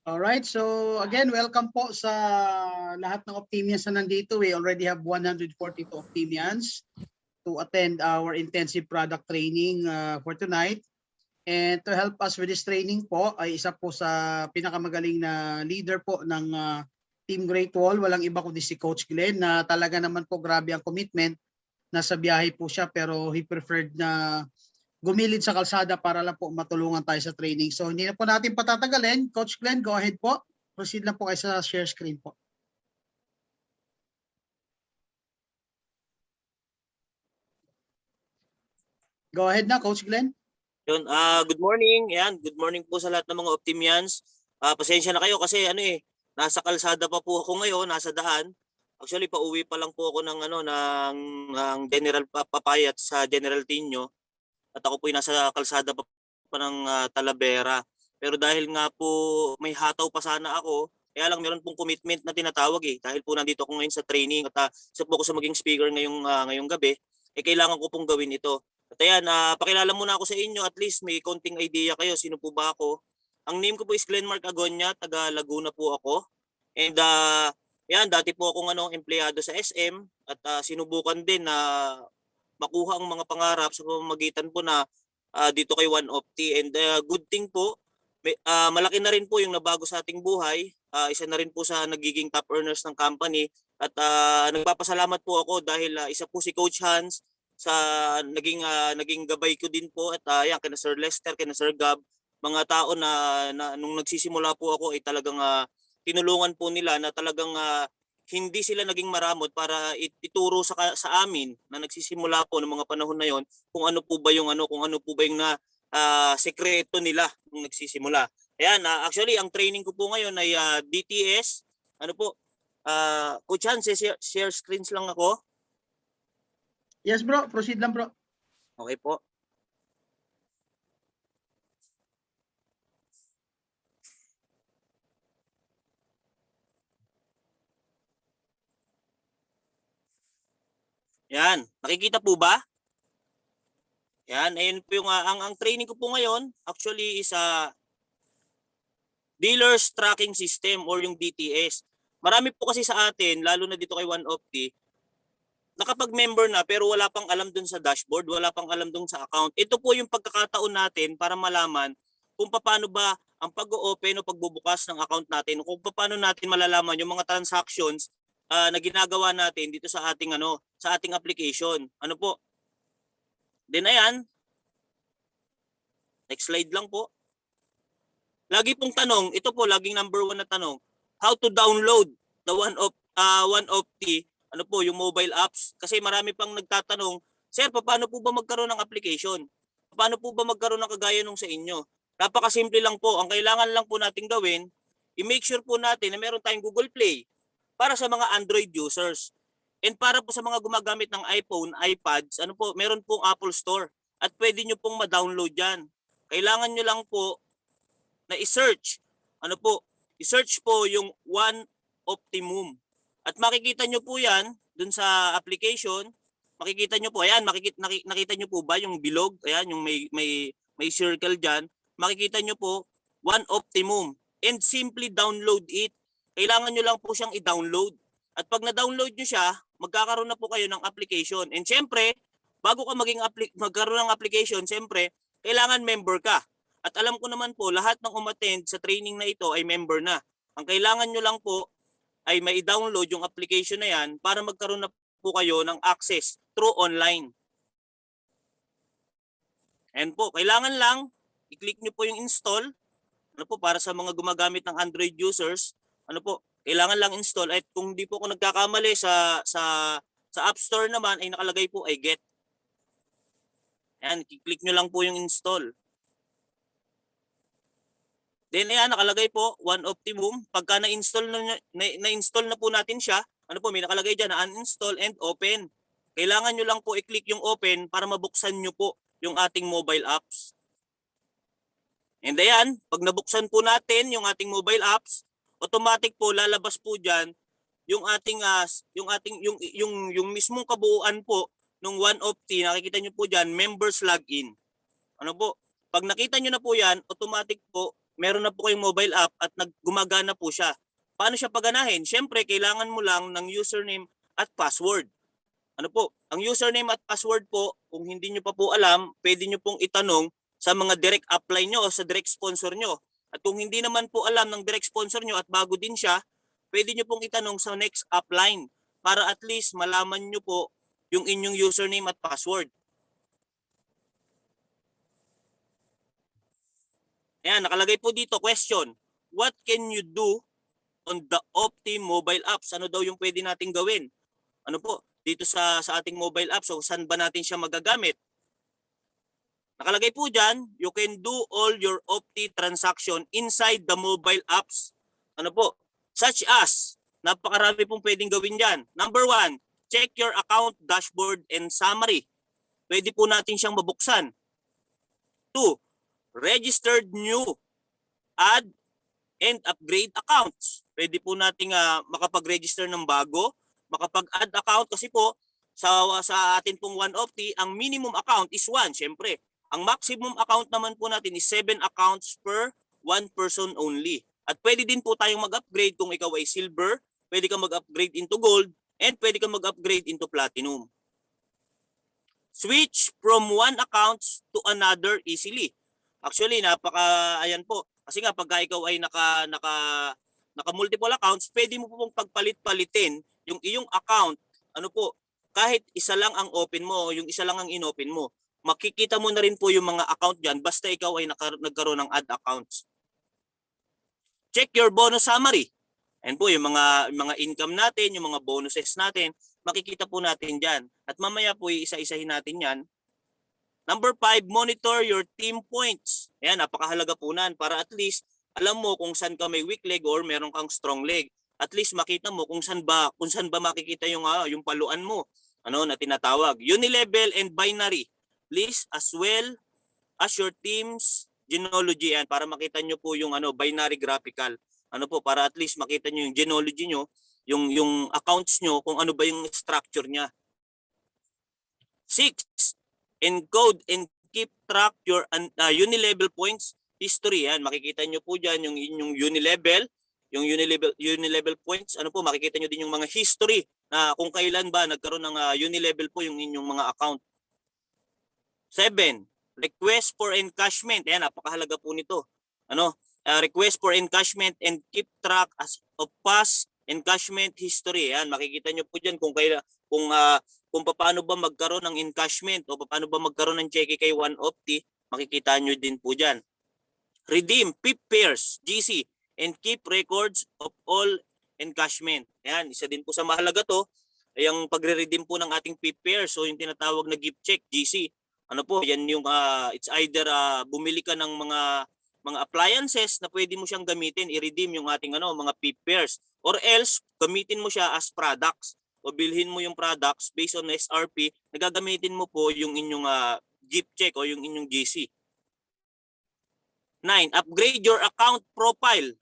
Alright, so again, welcome po sa lahat ng Optimians na nandito. We already have 142 Optimians to attend our intensive product training for tonight. And to help us with this training po, ay isa po sa pinakamagaling na leader po ng Team Great Wall. Walang iba kundi si Coach Glenn na talaga naman po grabe ang commitment. Nasa biyahe po siya pero he preferred na gumilid sa kalsada para lang po matulungan tayo sa training. So hindi na po natin patatagalin. Coach Glenn, go ahead po. Proceed lang po kayo sa share screen po. Go ahead na, Coach Glenn. Yun, good morning. Yan, good morning po sa lahat ng mga Optimians. Pasensya na kayo kasi nasa kalsada pa po ako ngayon, nasa daan. Actually, pauwi pa lang po ako ng General Papayat sa General Tinio. At ako po ay nasa kalsada pa ng Talavera. Pero dahil nga po may hataw pa sana ako, kaya lang meron pong commitment na tinatawag Dahil po nandito ako ngayon sa training at isa po ako sa maging speaker ngayong gabi, kailangan ko pong gawin ito. At ayan, pakilala muna ako sa inyo, at least may konting idea kayo sino po ba ako. Ang name ko po is Glenmark Agonia, taga Laguna po ako. And yan, dati po akong empleyado sa SM at sinubukan din na makuha ang mga pangarap sa pamamagitan po na dito kay One Opti. And good thing po, malaki na rin po yung nabago sa ating buhay. Isa na rin po sa nagiging top earners ng company. At nagpapasalamat po ako dahil isa po si Coach Hans sa naging gabay ko din po. At yan, kina Sir Lester, kina Sir Gab, mga tao na nung nagsisimula po ako ay talagang tinulungan po nila na talagang hindi sila naging maramot para ituro sa amin na nagsisimula po ng mga panahon na yon kung ano po ba yung sekreto nila nung nagsisimula. Ayan, actually ang training ko po ngayon ay DTS. Coach Hans, share screens lang ako. Yes bro, proceed lang bro. Okay po. Yan, nakikita po ba? Yan, ayun po yung ang training ko po ngayon actually is Dealers Tracking System or yung DTS. Marami po kasi sa atin, lalo na dito kay One Opti, nakapag-member na pero wala pang alam dun sa dashboard, wala pang alam dun sa account. Ito po yung pagkakataon natin para malaman kung paano ba ang pag-o-open o pagbubukas ng account natin, kung paano natin malalaman yung mga transactions na ginagawa natin dito sa ating sa ating application. Ano po? Then ayan. Next slide lang po. Lagi pong tanong, ito po laging number 1 na tanong, how to download the One Opti, yung mobile apps. Kasi marami pang nagtatanong, sir, paano po ba magkaroon ng application? Paano po ba magkaroon ng kagaya nung sa inyo? Napakasimple lang po. Ang kailangan lang po nating gawin, i-make sure po natin na meron tayong Google Play para sa mga Android users. And para po sa mga gumagamit ng iPhone, iPads, meron pong Apple Store at pwede nyo pong ma-download yan. Kailangan nyo lang po na i-search. I-search po yung One Optimum. At makikita nyo po yan dun sa application. Makikita nyo po, ayan, nakita nyo po ba yung bilog? Ayan, yung may circle dyan. Makikita nyo po, One Optimum. And simply download it. Kailangan nyo lang po siyang i-download. At pag na-download nyo siya, magkakaroon na po kayo ng application. And syempre, bago ka magkaroon ng application, syempre, kailangan member ka. At alam ko naman po, lahat ng umattend sa training na ito ay member na. Ang kailangan nyo lang po ay may download yung application na yan para magkaroon na po kayo ng access through online. And po, kailangan lang i-click nyo po yung install. Para sa mga gumagamit ng Android users, kailangan lang install. At kung di po ako nagkakamali sa App Store naman ay nakalagay po ay get. Ayan, i-click nyo lang po yung install. Then ayan, nakalagay po One Optimum. Pagka na-install na po natin siya, may nakalagay dyan na uninstall and open. Kailangan nyo lang po i-click yung open para mabuksan nyo po yung ating mobile apps. And ayan, pag nabuksan po natin yung ating mobile apps, automatic po lalabas po diyan yung ating yung mismong kabuuan po ng One Opti. Nakikita niyo po diyan, members login. Pag nakita niyo na po 'yan, automatic po meron na po kayong mobile app at gumagana po siya. Paano siya paganahin? Siyempre, kailangan mo lang ng username at password. Ano po? Ang username at password po, kung hindi nyo pa po alam, pwede nyo pong itanong sa mga direct upline nyo o sa direct sponsor nyo. At kung hindi naman po alam ng direct sponsor nyo at bago din siya, pwede nyo pong itanong sa next upline para at least malaman nyo po yung inyong username at password. Ayan, nakalagay po dito, question. What can you do on the Opti mobile apps? Ano daw yung pwede nating gawin? Ano po? Dito sa ating mobile apps, so saan ba natin siya magagamit? Nakalagay po dyan, you can do all your Opti transaction inside the mobile apps. Ano po? Such as, napakarami pong pwedeng gawin dyan. Number 1, check your account dashboard and summary. Pwede po natin siyang mabuksan. 2, registered new, add, and upgrade accounts. Pwede po nating makapag-register ng bago, makapag-add account kasi po sa atin pong OneOpti, ang minimum account is 1, syempre. Ang maximum account naman po natin is 7 accounts per 1 person only. At pwede din po tayong mag-upgrade kung ikaw ay silver, pwede kang mag-upgrade into gold, and pwede kang mag-upgrade into platinum. Switch from one accounts to another easily. Actually, ayan po. Kasi nga pagka ikaw ay naka multiple accounts, pwede mo po pong pagpalit-palitin yung iyong account. Ano po, kahit isa lang ang open mo, yung isa lang ang inopen mo, makikita mo na rin po yung mga account diyan basta ikaw ay nagkaroon ng add accounts. Check your bonus summary. Ayan po yung mga income natin, yung mga bonuses natin, makikita po natin diyan. At mamaya po isa-isahin natin 'yan. Number 5, monitor your team points. Ayan, napakahalaga po nan para at least alam mo kung saan ka may weak leg or meron kang strong leg. At least makita mo kung saan ba makikita yung paluan mo, na tinatawag. Unilevel and binary list as well as your team's genealogy, yan para makita nyo po yung binary graphical. Para at least makita nyo yung genealogy nyo, yung accounts nyo, kung ano ba yung structure niya. 6, encode and keep track your Unilevel points history. Yan, makikita nyo po dyan yung inyong Unilevel points. Makikita nyo din yung mga history na kung kailan ba nagkaroon ng Unilevel po yung inyong mga account. 7, request for encashment. Ayan, napakahalaga po nito. Request for encashment and keep track of past encashment history. Ayan, makikita nyo po dyan kung paano ba magkaroon ng encashment o paano ba magkaroon ng cheque kay OneOpti, makikita nyo din po dyan. Redeem PIP pairs, GC, and keep records of all encashment. Ayan, isa din po sa mahalaga to, ay ang pagre-redeem po ng ating PIP pairs, so yung tinatawag na gift check, GC. Yan yung it's either bumili ka ng mga appliances na pwede mo siyang gamitin, i-redeem yung ating mga PIP pairs, or else gamitin mo siya as products o bilhin mo yung products based on SRP, nagagamitin mo po yung inyong gift check o yung inyong GC. 9, upgrade your account profile.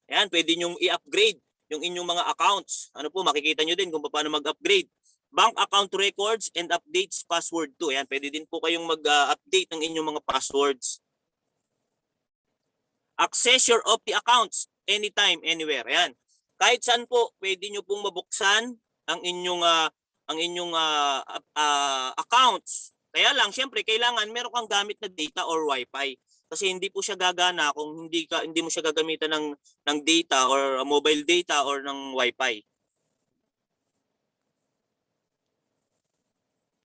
Ayan, pwede nyong i-upgrade yung inyong mga accounts. Makikita nyo din kung paano mag-upgrade. Bank account records and updates password too. Ayan, pwede din po kayong mag-update ng inyong mga passwords. Access your Opti accounts anytime, anywhere. Ayan. Kahit saan po, pwede nyo pong mabuksan ang inyong accounts. Kaya lang, syempre, kailangan meron kang gamit na data or wifi. Kasi hindi po siya gagana kung hindi mo siya gagamitan ng data or mobile data or ng wifi.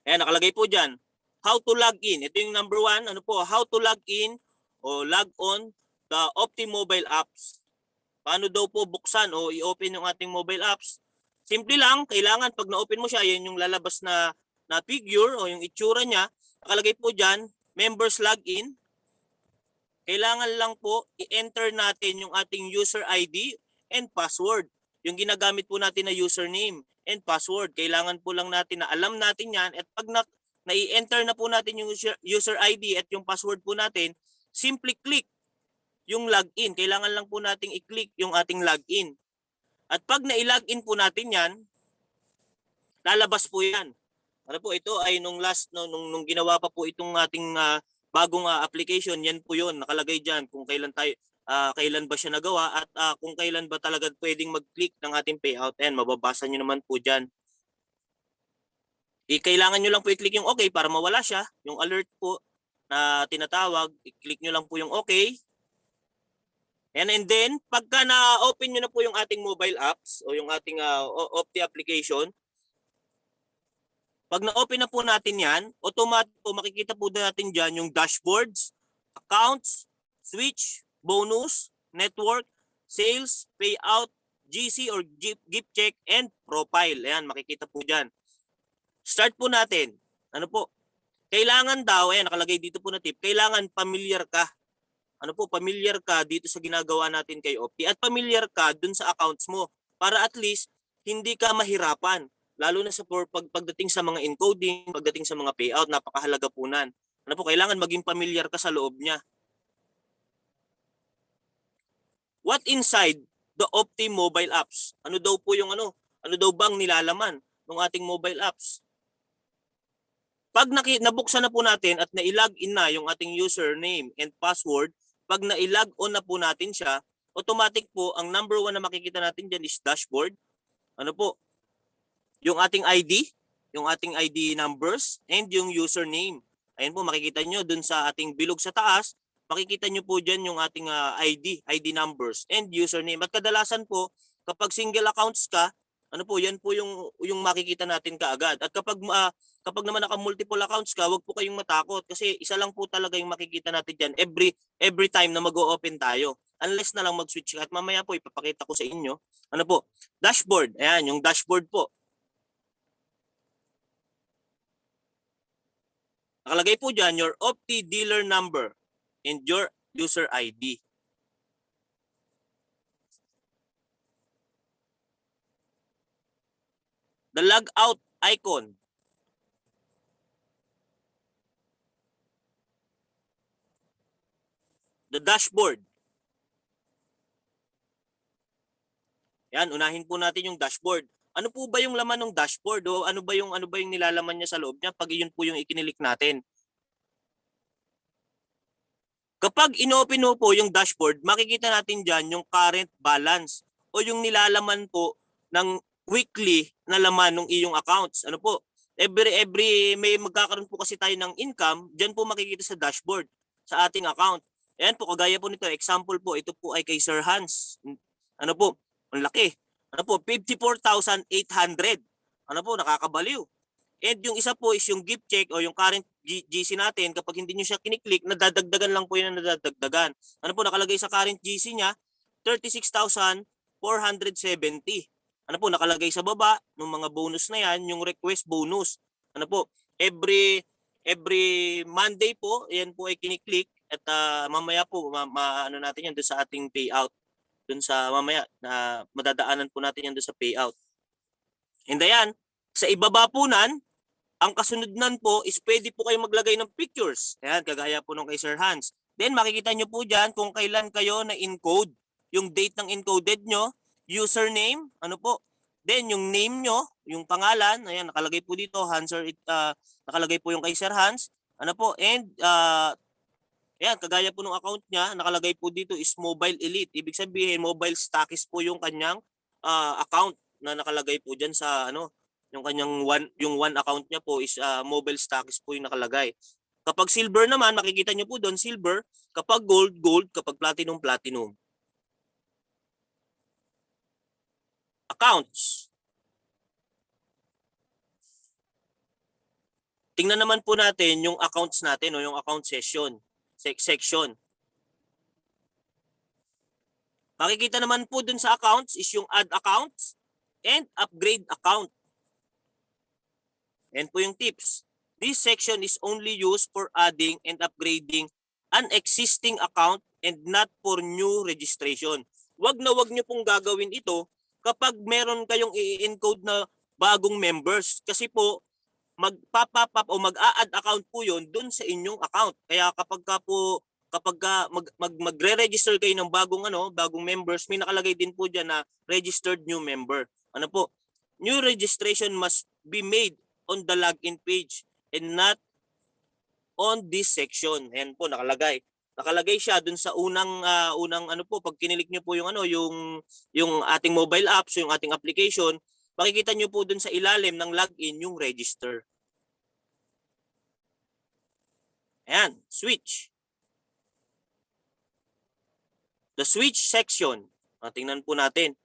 Ayan, nakalagay po dyan. How to log in. Ito yung number 1. How to log in o log on the Opti mobile apps. Paano daw po buksan o i-open yung ating mobile apps? Simple lang, kailangan pag na-open mo siya, yan yung lalabas na figure o yung itsura niya. Nakalagay po dyan, members login. Kailangan lang po i-enter natin yung ating user ID and password. Yung ginagamit po natin na username and password. Kailangan po lang natin na alam natin yan at pag na-i-enter na po natin yung user ID at yung password po natin, simply click yung login. Kailangan lang po nating i-click yung ating login. At pag na-i-login po natin yan, lalabas po yan. Ito ay nung ginawa pa po itong ating bagong application, yan po yun, nakalagay dyan kung kailan tayo, kailan ba siya nagawa at kung kailan ba talaga pwedeng mag-click ng ating payout. Ayan, mababasa nyo naman po dyan. Kailangan nyo lang po i-click yung okay para mawala siya. Yung alert po na tinatawag, i-click nyo lang po yung okay. And then, pagka na-open nyo na po yung ating mobile apps o yung ating Opti application, pag na-open na po natin yan, automatic po makikita po natin dyan yung dashboards, accounts, switch, bonus, network, sales, payout, GC or gift check, and profile. Ayan, makikita po dyan. Start po natin. Ano po? Kailangan daw, ayan, nakalagay dito po na tip, kailangan familiar ka. Ano po, familiar ka dito sa ginagawa natin kay Opti at familiar ka dun sa accounts mo para at least hindi ka mahirapan. Lalo na sa pagdating sa mga encoding, pagdating sa mga payout, napakahalaga po nan. Ano po, kailangan maging familiar ka sa loob niya. What inside the Opti mobile apps? Ano daw po yung ano daw bang nilalaman ng ating mobile apps? Pag nabuksan na po natin at na-log in na yung ating username and password, pag na-log on na po natin siya, automatic po ang number 1 na makikita natin dyan is dashboard. Ano po? Yung ating ID numbers and yung username. Ayan po, makikita nyo dun sa ating bilog sa taas, makikita nyo po dyan yung ating ID numbers and username. At kadalasan po, kapag single accounts ka, ano po, yan po yung makikita natin kaagad. At kapag naman naka-multiple accounts ka, wag po kayong matakot kasi isa lang po talaga yung makikita natin dyan every time na mag-o-open tayo. Unless na lang mag-switch ka. At mamaya po, ipapakita ko sa inyo. Ano po? Dashboard. Ayan, yung dashboard po. Nakalagay po dyan your Opti dealer number and your user ID. The logout icon. The dashboard. Yan, unahin po natin yung dashboard. Ano po ba yung laman ng dashboard o ano ba yung nilalaman niya sa loob niya pag iyon po yung ikinilik natin? Kapag inopen po yung dashboard, makikita natin diyan yung current balance o yung nilalaman po ng weekly na laman ng iyong accounts. Ano po? Every may magkakaroon po kasi tayo ng income, diyan po makikita sa dashboard sa ating account. Ayan po, kagaya po nito, example po, ito po ay kay Sir Hans. Ano po? Ang laki. Ano po? 54,800. Ano po? Nakakabaliw. And yung isa po is yung gift check o yung current GC natin. Kapag hindi nyo siya kiniklik, nadadagdagan lang po yun na nadadagdagan. Ano po? Nakalagay sa current GC niya, 36,470. Ano po? Nakalagay sa baba ng mga bonus na yan, yung request bonus. Ano po? Every Monday po, yan po ay kiniklik. At mamaya po, ano natin yan doon sa ating payout. Dun sa mamaya na madadaanan po natin yan doon sa payout. And ayan, sa ibaba po nan, ang kasunod nan po is pwede po kayo maglagay ng pictures. Ayan, kagaya po nung kay Sir Hans. Then makikita nyo po dyan kung kailan kayo na-encode. Yung date ng encoded nyo, username, ano po. Then yung name nyo, yung pangalan, ayan, nakalagay po dito, nakalagay po yung kay Sir Hans. Ano po, and ayan, kagaya po ng account niya, nakalagay po dito is Mobile Elite. Ibig sabihin, mobile stockist po yung kanyang account na nakalagay po diyan sa yung kanyang yung one account niya po is mobile stockist po yung nakalagay. Kapag silver naman, makikita niyo po doon silver. Kapag gold, gold. Kapag platinum, platinum. Accounts. Tingnan naman po natin yung accounts natin o yung account section. Section. Makikita naman po dun sa accounts is yung add accounts and upgrade account. Yan po yung tips. This section is only used for adding and upgrading an existing account and not for new registration. Wag na wag nyo pong gagawin ito kapag meron kayong i-encode na bagong members. Kasi po, mag-pop up o mag-a-add account po yun dun sa inyong account. Kaya kapag magre-register kayo ng bagong members, may nakalagay din po diyan na registered new member. Ano po? New registration must be made on the login page and not on this section. Ayan po nakalagay. nakalagay siya dun sa unang ano po, pag kinilik niyo po yung ano, yung ating mobile apps, yung ating application, makikita niyo po dun sa ilalim ng login yung register. Ayan, switch. The switch section. Tingnan po natin.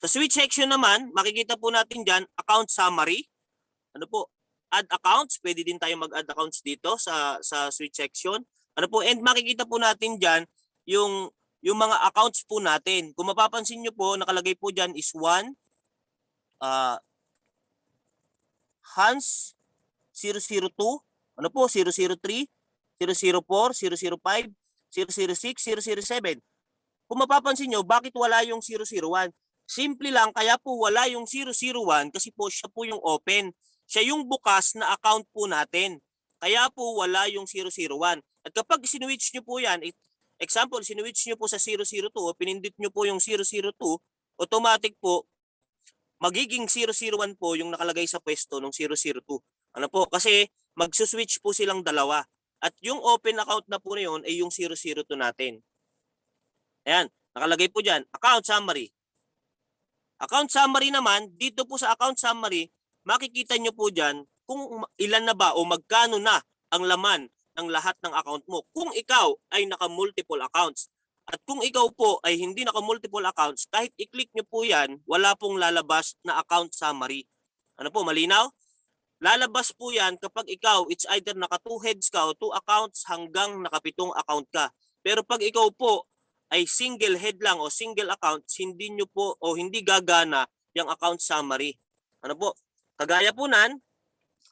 Sa switch section naman, makikita po natin dyan, account summary. Ano po? Add accounts. Pwede din tayo mag-add accounts dito sa switch section. Ano po? And makikita po natin dyan yung mga accounts po natin. Kung mapapansin nyo po, nakalagay po dyan is 1, Hans 002, ano po? 003, 004, 005, 006, 007. Kung mapapansin nyo, bakit wala yung 001? Simple lang, kaya po wala yung 001 kasi po siya po yung open. Siya yung bukas na account po natin. Kaya po wala yung 001. At kapag sinwitch nyo po yan, example, sinwitch nyo po sa 002 o pinindit nyo po yung 002, automatic po, magiging 001 po yung nakalagay sa pwesto ng 002. Ano po? Kasi magsuswitch po silang dalawa. At yung open account na po na yun ay yung 002 natin. Ayan, nakalagay po dyan, account summary. Account summary naman, dito po sa account summary, makikita nyo po dyan kung ilan na ba o magkano na ang laman ng lahat ng account mo. Kung ikaw ay naka-multiple accounts. At kung ikaw po ay hindi naka-multiple accounts, kahit i-click nyo po yan, wala pong lalabas na account summary. Ano po, malinaw? Lalabas po yan kapag ikaw, it's either naka 2 heads ka o 2 accounts hanggang naka 7 account ka. Pero pag ikaw po ay single head lang o single account, hindi nyo po o hindi gagana yung account summary. Ano po? Kagaya po nan,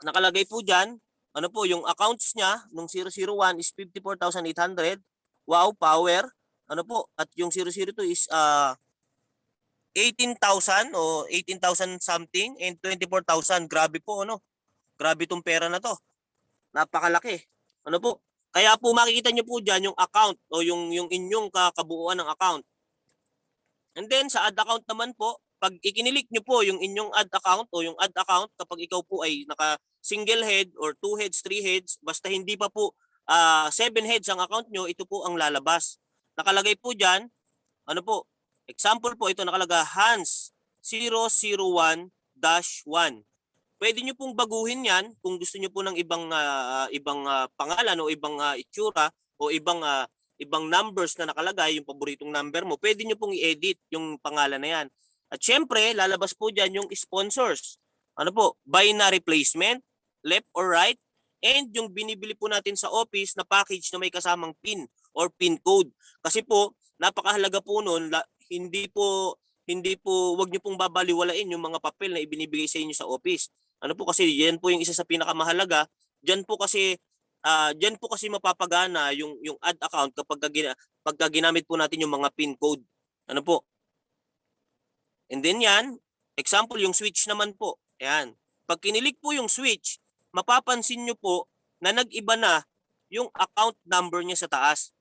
nakalagay po dyan, ano po, yung accounts niya, nung 001 is 54,800. Wow, power. Ano po? At yung 002 is 18,000 o 18,000 something and 24,000. Grabe po, ano? Grabe tong pera na to. Napakalaki. Ano po? Kaya po makikita nyo po dyan yung account o yung inyong kabuuan ng account. And then sa add account naman po, pag ikinilik nyo po yung inyong add account o yung add account kapag ikaw po ay naka single head or 2 heads, 3 heads, basta hindi pa po 7 heads ang account nyo, ito po ang lalabas. Nakalagay po dyan, ano po, example po ito nakalagay Hans 001-1. Pwede nyo pong baguhin yan kung gusto nyo po ng ibang pangalan o ibang itsura o ibang numbers na nakalagay, yung paboritong number mo. Pwede nyo pong i-edit yung pangalan na yan. At syempre, lalabas po dyan yung sponsors. Ano po? Binary placement, left or right, and yung binibili po natin sa office na package na may kasamang PIN or PIN code. Kasi po, napakahalaga po nun, hindi po wag niyo pong babaliwalain yung mga papel na ibinibigay sa inyo sa office. Ano po kasi yan po yung isa sa pinakamahalaga. Diyan po kasi mapapagana yung add account pagka ginamit po natin yung mga PIN code. Ano po? And then yan, example yung switch naman po. Ayan. Pag kinilik po yung switch, mapapansin nyo po na nag-iba na yung account number niya sa taas.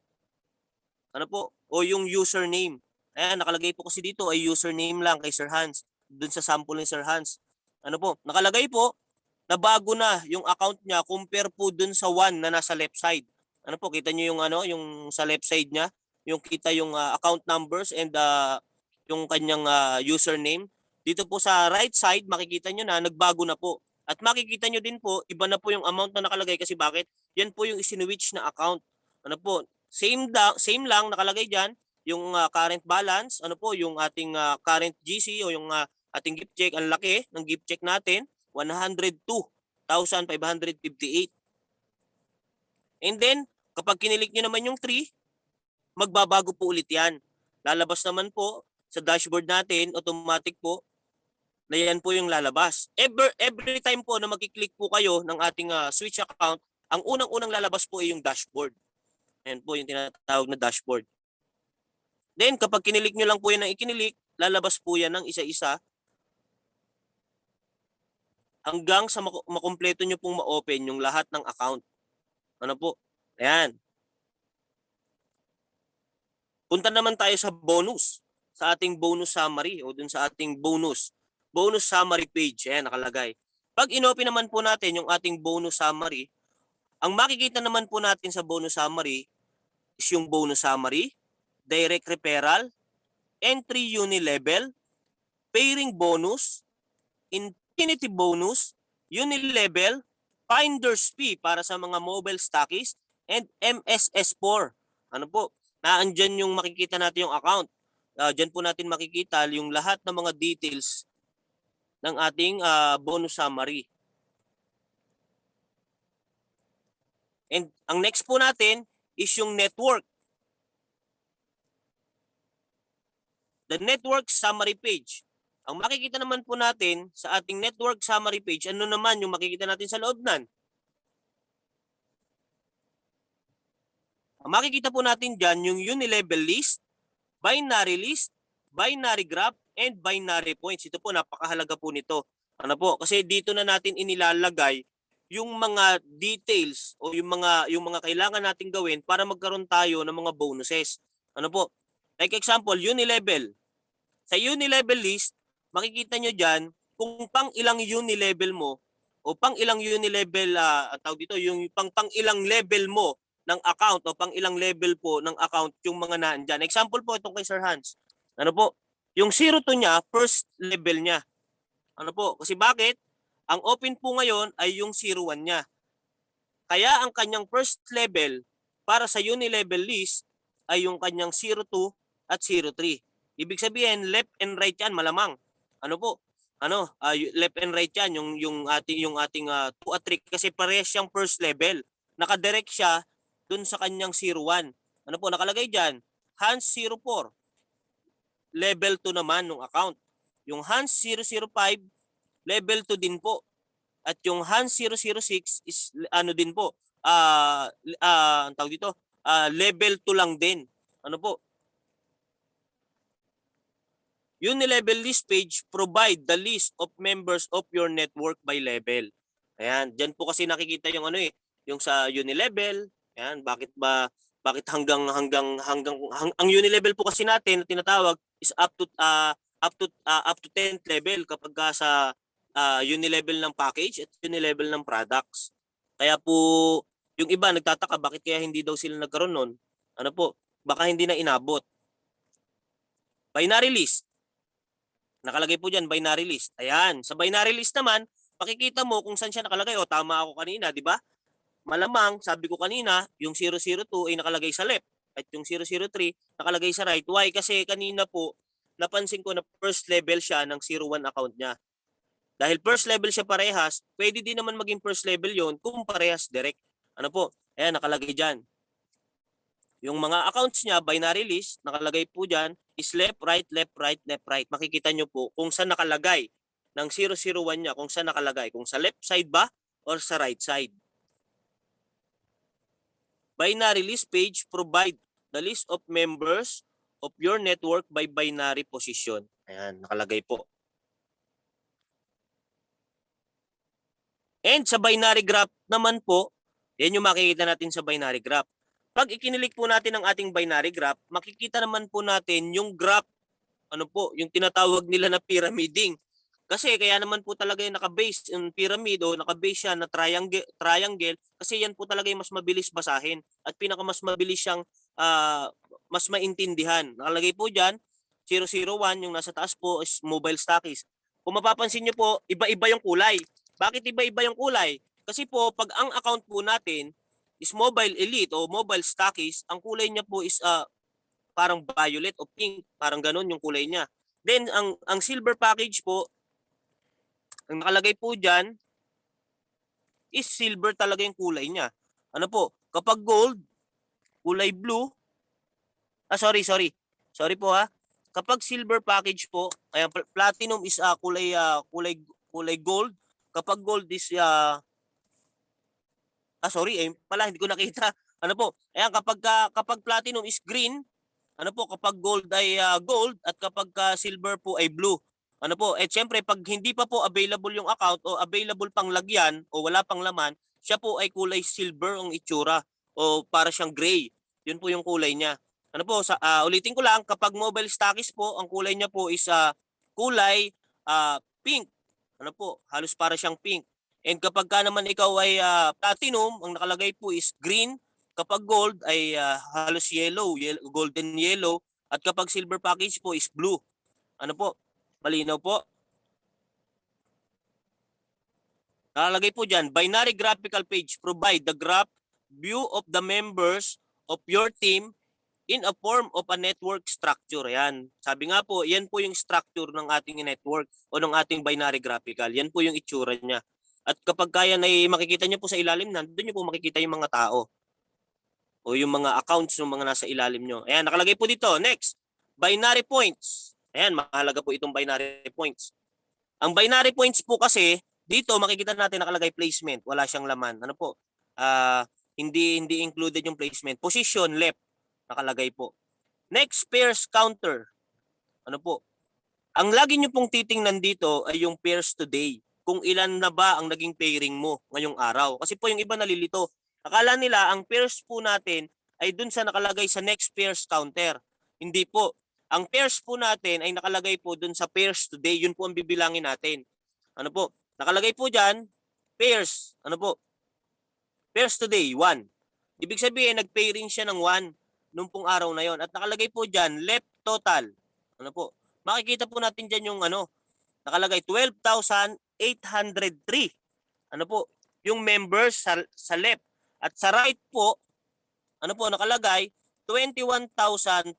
Ano po? O yung username. Ayan, nakalagay po kasi dito ay username lang kay Sir Hans. Dun sa sample ni Sir Hans. Ano po? Nakalagay po na bago na yung account niya compare po dun sa 1 na nasa left side. Ano po? Kita niyo yung yung sa left side niya, yung kita yung account numbers and yung kanyang username. Dito po sa right side, makikita nyo na nagbago na po. At makikita nyo din po, iba na po yung amount na nakalagay kasi bakit? Yan po yung isinwitch na account. Ano po? Same lang nakalagay diyan yung current balance, ano po, yung ating current GC o yung ating gift check, ang laki ng gift check natin, 102,558. And then, kapag kinilik nyo naman yung 3, magbabago po ulit yan. Lalabas naman po sa dashboard natin, automatic po, na yan po yung lalabas. Every time po na magkiklik po kayo ng ating switch account, ang unang-unang lalabas po ay yung dashboard. Ayan po yung tinatawag na dashboard. Then, kapag kinilik nyo lang po yan ng ikinilik, lalabas po yan ng isa-isa hanggang sa makumpleto nyo pong ma-open yung lahat ng account. Ano po? Ayan. Punta naman tayo sa bonus. Sa ating bonus summary o dun sa ating bonus summary page. Ayan, nakalagay. Pag inopen naman po natin yung ating bonus summary, Ang makikita naman po natin sa bonus summary is yung bonus summary, direct referral, entry uni-level, pairing bonus, infinity bonus, uni-level, finder's fee para sa mga mobile stockies, and MSS4. Ano po? Naandyan yung makikita natin yung account. Diyan po natin makikita yung lahat ng mga details ng ating bonus summary. And ang next po natin is yung network. The network summary page. Ang makikita naman po natin sa ating network summary page, ano naman yung makikita natin sa loob nan? Ang makikita po natin dyan yung uni-level list, binary list, binary graph, and binary points. Ito po, napakahalaga po nito. Ano po? Kasi dito na natin inilalagay yung mga details o yung mga kailangan nating gawin para magkaroon tayo ng mga bonuses. Ano po? Like example, uni-level. Sa uni-level list, makikita nyo dyan kung pang ilang uni-level mo o pang ilang uni-level, tawag dito, yung pang ilang level mo ng account o pang ilang level po ng account yung mga naandyan. Example po itong kay Sir Hans. Ano po? Yung 02 niya, first level niya. Ano po? Kasi bakit? Ang open po ngayon ay yung 01 niya. Kaya ang kanyang first level para sa uni-level list ay yung kanyang 02 at 03. Ibig sabihin, left and right yan, malamang. Ano po? Left and right yan, yung ating 2 at 3 kasi parehas siyang first level. Nakadirect siya dun sa kanyang 01. Ano po, nakalagay diyan, Hans 04. Level 2 naman ng account. Yung Hans 005, level 2 din po. At yung Hans 006 is ano din po, ang tawag dito, level 2 lang din. Ano po? Uni-level list page provide the list of members of your network by level. Ayan, diyan po kasi nakikita yung yung sa uni-level. Ayan, bakit hanggang ang uni-level po kasi natin na tinatawag is up to 10th level kapag sa uni-level ng package at uni-level ng products. Kaya po yung iba nagtataka bakit kaya hindi daw sila nagkaroon nun. Ano po? Baka hindi na inabot. Binary list. Nakalagay po diyan binary list. Ayan, sa binary list naman, makikita mo kung saan siya nakalagay. O tama ako kanina, di ba? Malamang, sabi ko kanina, yung 002 ay nakalagay sa left at yung 003 nakalagay sa right. Why? Kasi kanina po, napansin ko na first level siya ng 01 account niya. Dahil first level siya parehas, pwede din naman maging first level yon kung parehas direct. Ano po? Ayan, nakalagay dyan. Yung mga accounts niya, binary list, nakalagay po dyan, is left, right, left, right, left, right. Makikita nyo po kung saan nakalagay ng 001 niya, kung saan nakalagay. Kung sa left side ba or sa right side. Binary list page provide the list of members of your network by binary position. Ayan, nakalagay po. And sa binary graph naman po, yan yung makikita natin sa binary graph. Pag ikinilik po natin ang ating binary graph, makikita naman po natin yung graph, yung tinatawag nila na pyramiding. Kasi kaya naman po talaga yung naka-base yung pyramid o naka-base siya na triangle kasi yan po talaga yung mas mabilis basahin at mas mabilis siyang mas maintindihan. Nakalagay po dyan, 001, yung nasa taas po is mobile stockies. Kung mapapansin nyo po, iba-iba yung kulay. Bakit iba-iba yung kulay? Kasi po, pag ang account po natin is mobile elite o mobile stockies, ang kulay niya po is parang violet o pink, parang ganun yung kulay niya. Then, ang silver package po, ang nakalagay po dyan is silver talaga yung kulay niya. Ano po? Kapag gold, kulay blue. Sorry. Sorry po ha. Kapag silver package po, ayan, platinum is kulay gold. Kapag gold is hindi ko nakita. Ano po? Ayan, kapag platinum is green, ano po, kapag gold ay gold at kapag silver po ay blue. Ano po? Syempre pag hindi pa po available yung account o available pang lagyan o wala pang laman, siya po ay kulay silver ang itsura o para siyang gray. Yun po yung kulay niya. Ano po, ulitin ko lang, kapag mobile stockies po, ang kulay niya po is kulay pink. Ano po, halos para siyang pink. And kapag ka naman ikaw ay platinum, ang nakalagay po is green. Kapag gold ay halos yellow, golden yellow. At kapag silver package po is blue. Ano po? Malinaw po? Nakalagay po dyan, binary graphical page provide the graph view of the members of your team in a form of a network structure. Yan. Sabi nga po, yan po yung structure ng ating network o ng ating binary graphical. Yan po yung itsura niya. At kapag kaya na makikita niyo po sa ilalim, nandun niyo po makikita yung mga tao o yung mga accounts ng mga nasa ilalim niyo. Ayan, nakalagay po dito. Next, binary points. Ayan, mahalaga po itong binary points. Ang binary points po kasi, dito makikita natin nakalagay placement, wala siyang laman. Ano po? Hindi included yung placement. Position left nakalagay po. Next, pairs counter. Ano po? Ang lagi niyo pong titingnan dito ay yung pairs today. Kung ilan na ba ang naging pairing mo ngayong araw. Kasi po yung iba nalilito. Akala nila ang pairs po natin ay dun sa nakalagay sa next pairs counter. Hindi po. Ang pairs po natin ay nakalagay po dun sa pairs today. Yun po ang bibilangin natin. Ano po? Nakalagay po dyan, pairs. Ano po? Pairs today, 1. Ibig sabihin, nag-pairing siya ng 1 nung pong araw na yon. At nakalagay po dyan, left total. Ano po? Makikita po natin dyan yung nakalagay 12,803. Ano po? Yung members sa left. At sa right po, nakalagay 21,389.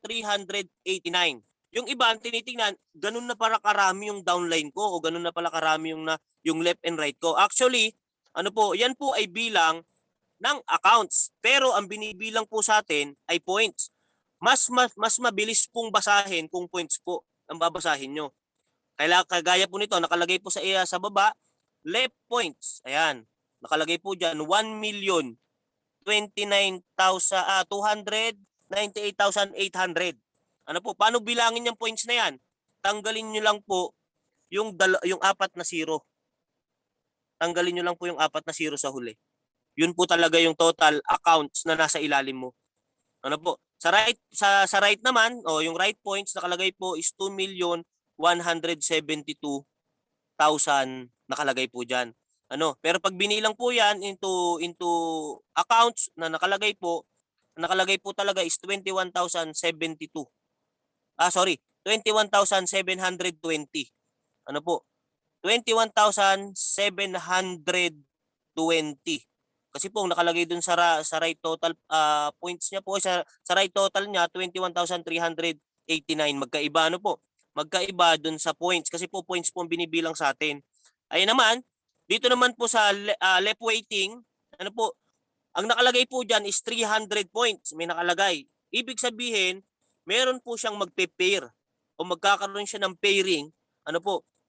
Yung iba ang tinitingnan, ganun na pala karami yung downline ko o ganun na pala karami yung left and right ko. Actually, yan po ay bilang ng accounts. Pero ang binibilang po sa atin ay points. Mas mabilis pong basahin kung points po ang babasahin nyo. Kagaya po nito, nakalagay po sa baba, left points. Ayan, nakalagay po dyan, 1,029,298,800. Ano po, paano bilangin yung points na yan? Tanggalin nyo lang po yung 4 na zero. Tanggalin nyo lang po yung 4 na zero sa huli. Yun po talaga yung total accounts na nasa ilalim mo. Ano po? Sa right naman, yung right points nakalagay po is 2,172,000 nakalagay po diyan. Pero pag binilang po 'yan into accounts na nakalagay po talaga is 21,072. 21,720. Ano po? 21,720. Kasi po nakalagay dun sa right total points niya po sa right total niya 21,389. Magkaiba po? Magkaiba dun sa points kasi po points po ang binibilang sa atin. Ayun naman, dito naman po sa left weighting, ang nakalagay po diyan is 300 points. May nakalagay. Ibig sabihin, meron po siyang magpe-pair o magkakaroon siya ng pairing,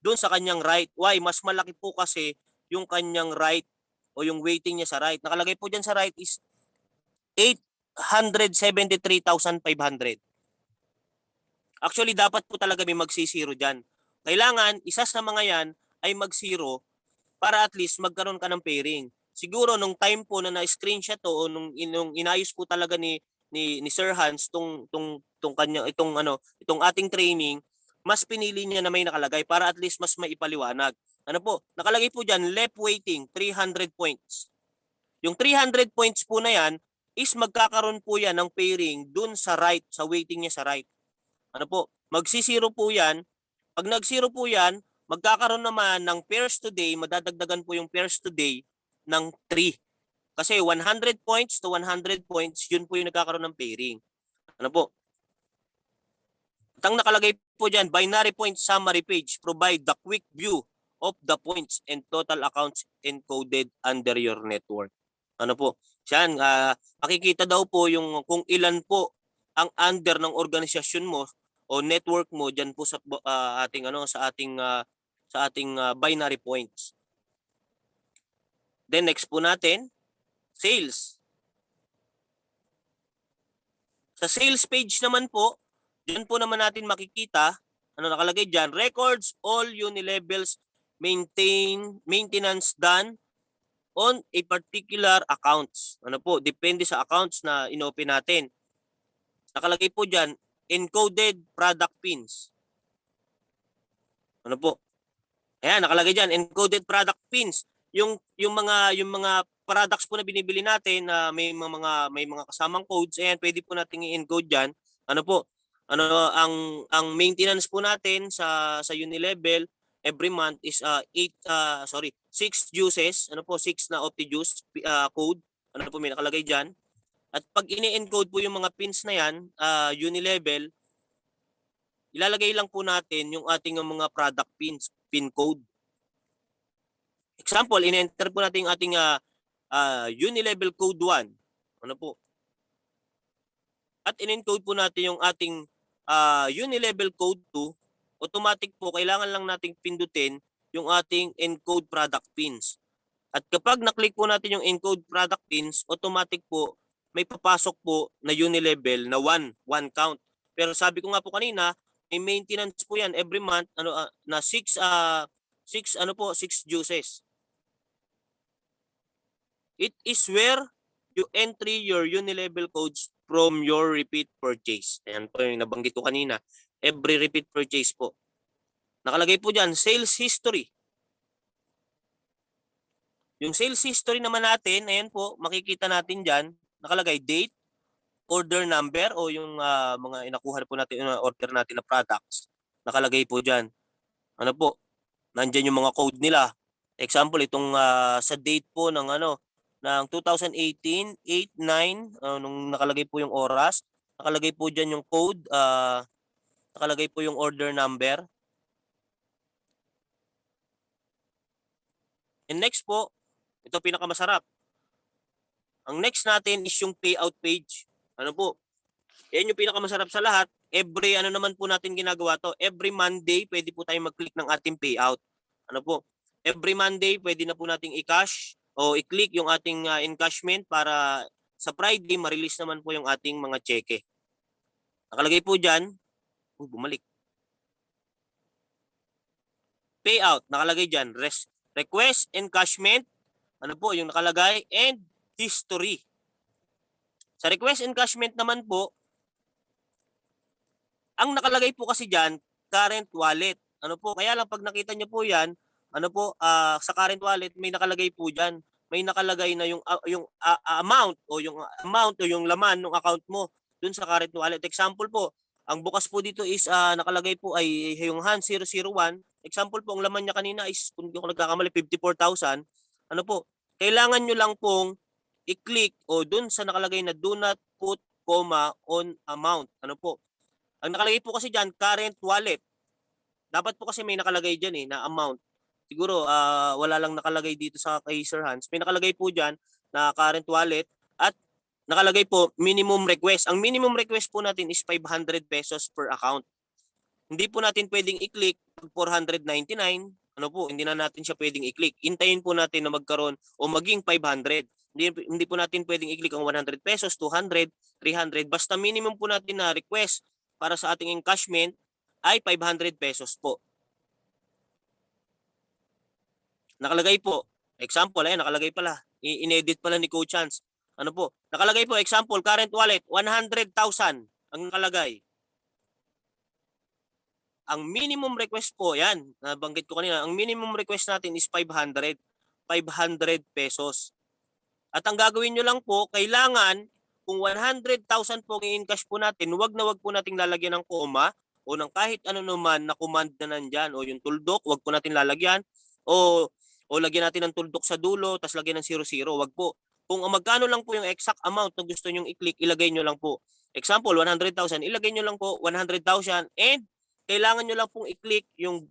doon sa kanyang right. Why? Mas malaki po kasi yung kanyang right o yung weighting niya sa right. Nakalagay po dyan sa right is 873,500. Actually, dapat po talaga may magsisiro dyan. Kailangan, isa sa mga yan ay magsiro para at least magkaroon ka ng pairing. Siguro nung time po na na-screenshot to o nung inayos po talaga ni Sir Hans itong ating training, mas pinili niya na may nakalagay para at least mas maipaliwanag. Nakalagay po dyan, left weighting, 300 points. Yung 300 points po na yan, is magkakaroon po yan ng pairing dun sa right, sa weighting niya sa right. Magsisiro po yan. Pag nagsiro po yan, magkakaroon naman ng pairs today, madadagdagan po yung pairs today ng 3. Kasi 100 points to 100 points, yun po yung nagkakaroon ng pairing. At ang nakalagay po dyan, binary point summary page, provide the quick view of the points and total accounts encoded under your network. Yan, makikita daw po yung kung ilan po ang under ng organisasyon mo o network mo diyan po sa ating binary points. Then next po natin, sales. Sa sales page naman po, diyan po naman natin makikita nakalagay diyan, records all unilevels maintenance done on a particular accounts. Depende sa accounts na inopen natin. Nakalagay po diyan, encoded product pins. Ayan, nakalagay diyan, encoded product pins. yung mga products po na binibili natin na may mga kasamang codes, ayan, pwede po nating i-encode diyan. Ano po? Ang maintenance po natin sa Unilevel every month is 6 juices, 6 na OptiJuice code. Ano po may nakalagay diyan. At pag ini-encode po yung mga pins na yan, Unilevel, ilalagay lang po natin yung ating mga product pins, pin code. Example, in-enter po natin yung ating Unilevel code 1. Ano po? At in-encode po natin yung ating Unilevel code 2. Automatic po, kailangan lang nating pindutin yung ating encode product pins. At kapag na-click po natin yung encode product pins, automatic po may papasok po na Unilevel na 1 count. Pero sabi ko nga po kanina, may maintenance po yan every month na 6 juices. It is where you entry your Unilevel codes from your repeat purchase. Ayan po yung nabanggit ko kanina. Every repeat purchase po. Nakalagay po dyan, sales history. Yung sales history naman natin, ayan po, makikita natin dyan, nakalagay date, order number, o yung mga inakuha po natin, order natin na products. Nakalagay po dyan. Ano po, nandyan yung mga code nila. Example, itong sa date po ng ng 2018, 8-9, nung nakalagay po yung oras, nakalagay po dyan yung code, nakalagay po yung order number. And next po, ito pinakamasarap. Ang next natin is yung payout page. Ano po? Yan yung pinakamasarap sa lahat. Every naman po natin ginagawa to. Every Monday, pwede po tayong mag-click ng ating payout. Ano po? Every Monday, pwede na po nating i-cash o i-click yung ating encashment para sa Friday, ma-release naman po yung ating mga cheque. Nakalagay po dyan. Bumalik. Payout. Nakalagay dyan. Request encashment. Ano po yung nakalagay? And history. Sa request encashment naman po, ang nakalagay po kasi dyan, current wallet. Ano po? Kaya lang pag nakita nyo po yan, sa current wallet, may nakalagay po dyan. May nakalagay na yung amount o yung laman ng account mo dun sa current wallet. Example po, ang bukas po dito is nakalagay po ay yung Han 001. Example po, ang laman niya kanina is, kung hindi ko nagkakamali, 54,000. Ano po? Kailangan nyo lang pong i-click o dun sa nakalagay na do not put comma on amount. Ano po? Ang nakalagay po kasi dyan, current wallet. Dapat po kasi may nakalagay dyan na amount. Siguro wala lang nakalagay dito sa kay Sir Hans. May nakalagay po dyan na current wallet at nakalagay po minimum request. Ang minimum request po natin is 500 pesos per account. Hindi po natin pwedeng i-click pag 499. Ano po, hindi na natin siya pwedeng i-click. Hintayin po natin na magkaroon o maging 500. Hindi po natin pwedeng i-click ang 100 pesos, 200, 300. Basta minimum po natin na request para sa ating encashment ay 500 pesos po. Nakalagay po, example, ayan, nakalagay pala. In-edit pala ni Coach Chance. Ano po? Nakalagay po, example, current wallet, 100,000 ang nakalagay. Ang minimum request po, yan, nabanggit ko kanina, ang minimum request natin is 500 pesos. At ang gagawin nyo lang po, kailangan, kung 100,000 po i-encash po natin, wag na wag po nating lalagyan ng comma o ng kahit ano naman na command na nandyan o yung tuldok, wag po natin lalagyan o lagyan natin ng tuldok sa dulo, tapos lagyan ng 00, wag po. Kung magkano lang po yung exact amount na gusto nyong i-click, ilagay nyo lang po. Example, 100,000, ilagay nyo lang po 100,000 and kailangan nyo lang pong i-click yung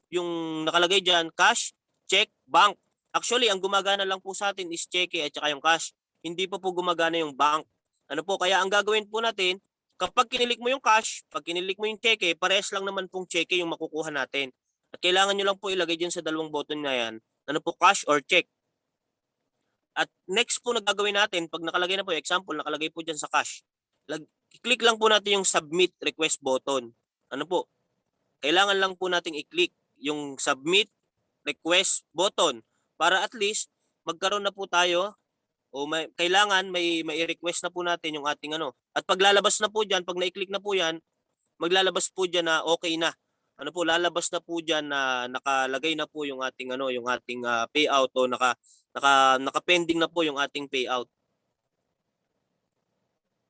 nakalagay dyan, cash, check, bank. Actually, ang gumagana lang po sa atin is cheque at saka yung cash. Hindi pa po gumagana yung bank. Ano po, kaya ang gagawin po natin, kapag kinilik mo yung cash, pag kinilik mo yung cheque, parehas lang naman pong cheque yung makukuha natin. At kailangan nyo lang po ilagay dyan sa dalawang button na yan, ano po, cash or check. At next po na gagawin natin, pag nakalagay na po, example, nakalagay po dyan sa cash, click lang po natin yung submit request button. Ano po, kailangan lang po nating i-click yung submit request button para at least magkaroon na po tayo o kailangan may request na po natin yung ating At pag lalabas na po diyan, pag na-click na po yan, maglalabas po diyan na okay na. ano po, lalabas na po diyan na nakalagay na po yung ating ano, yung ating payout o naka-pending na po yung ating payout.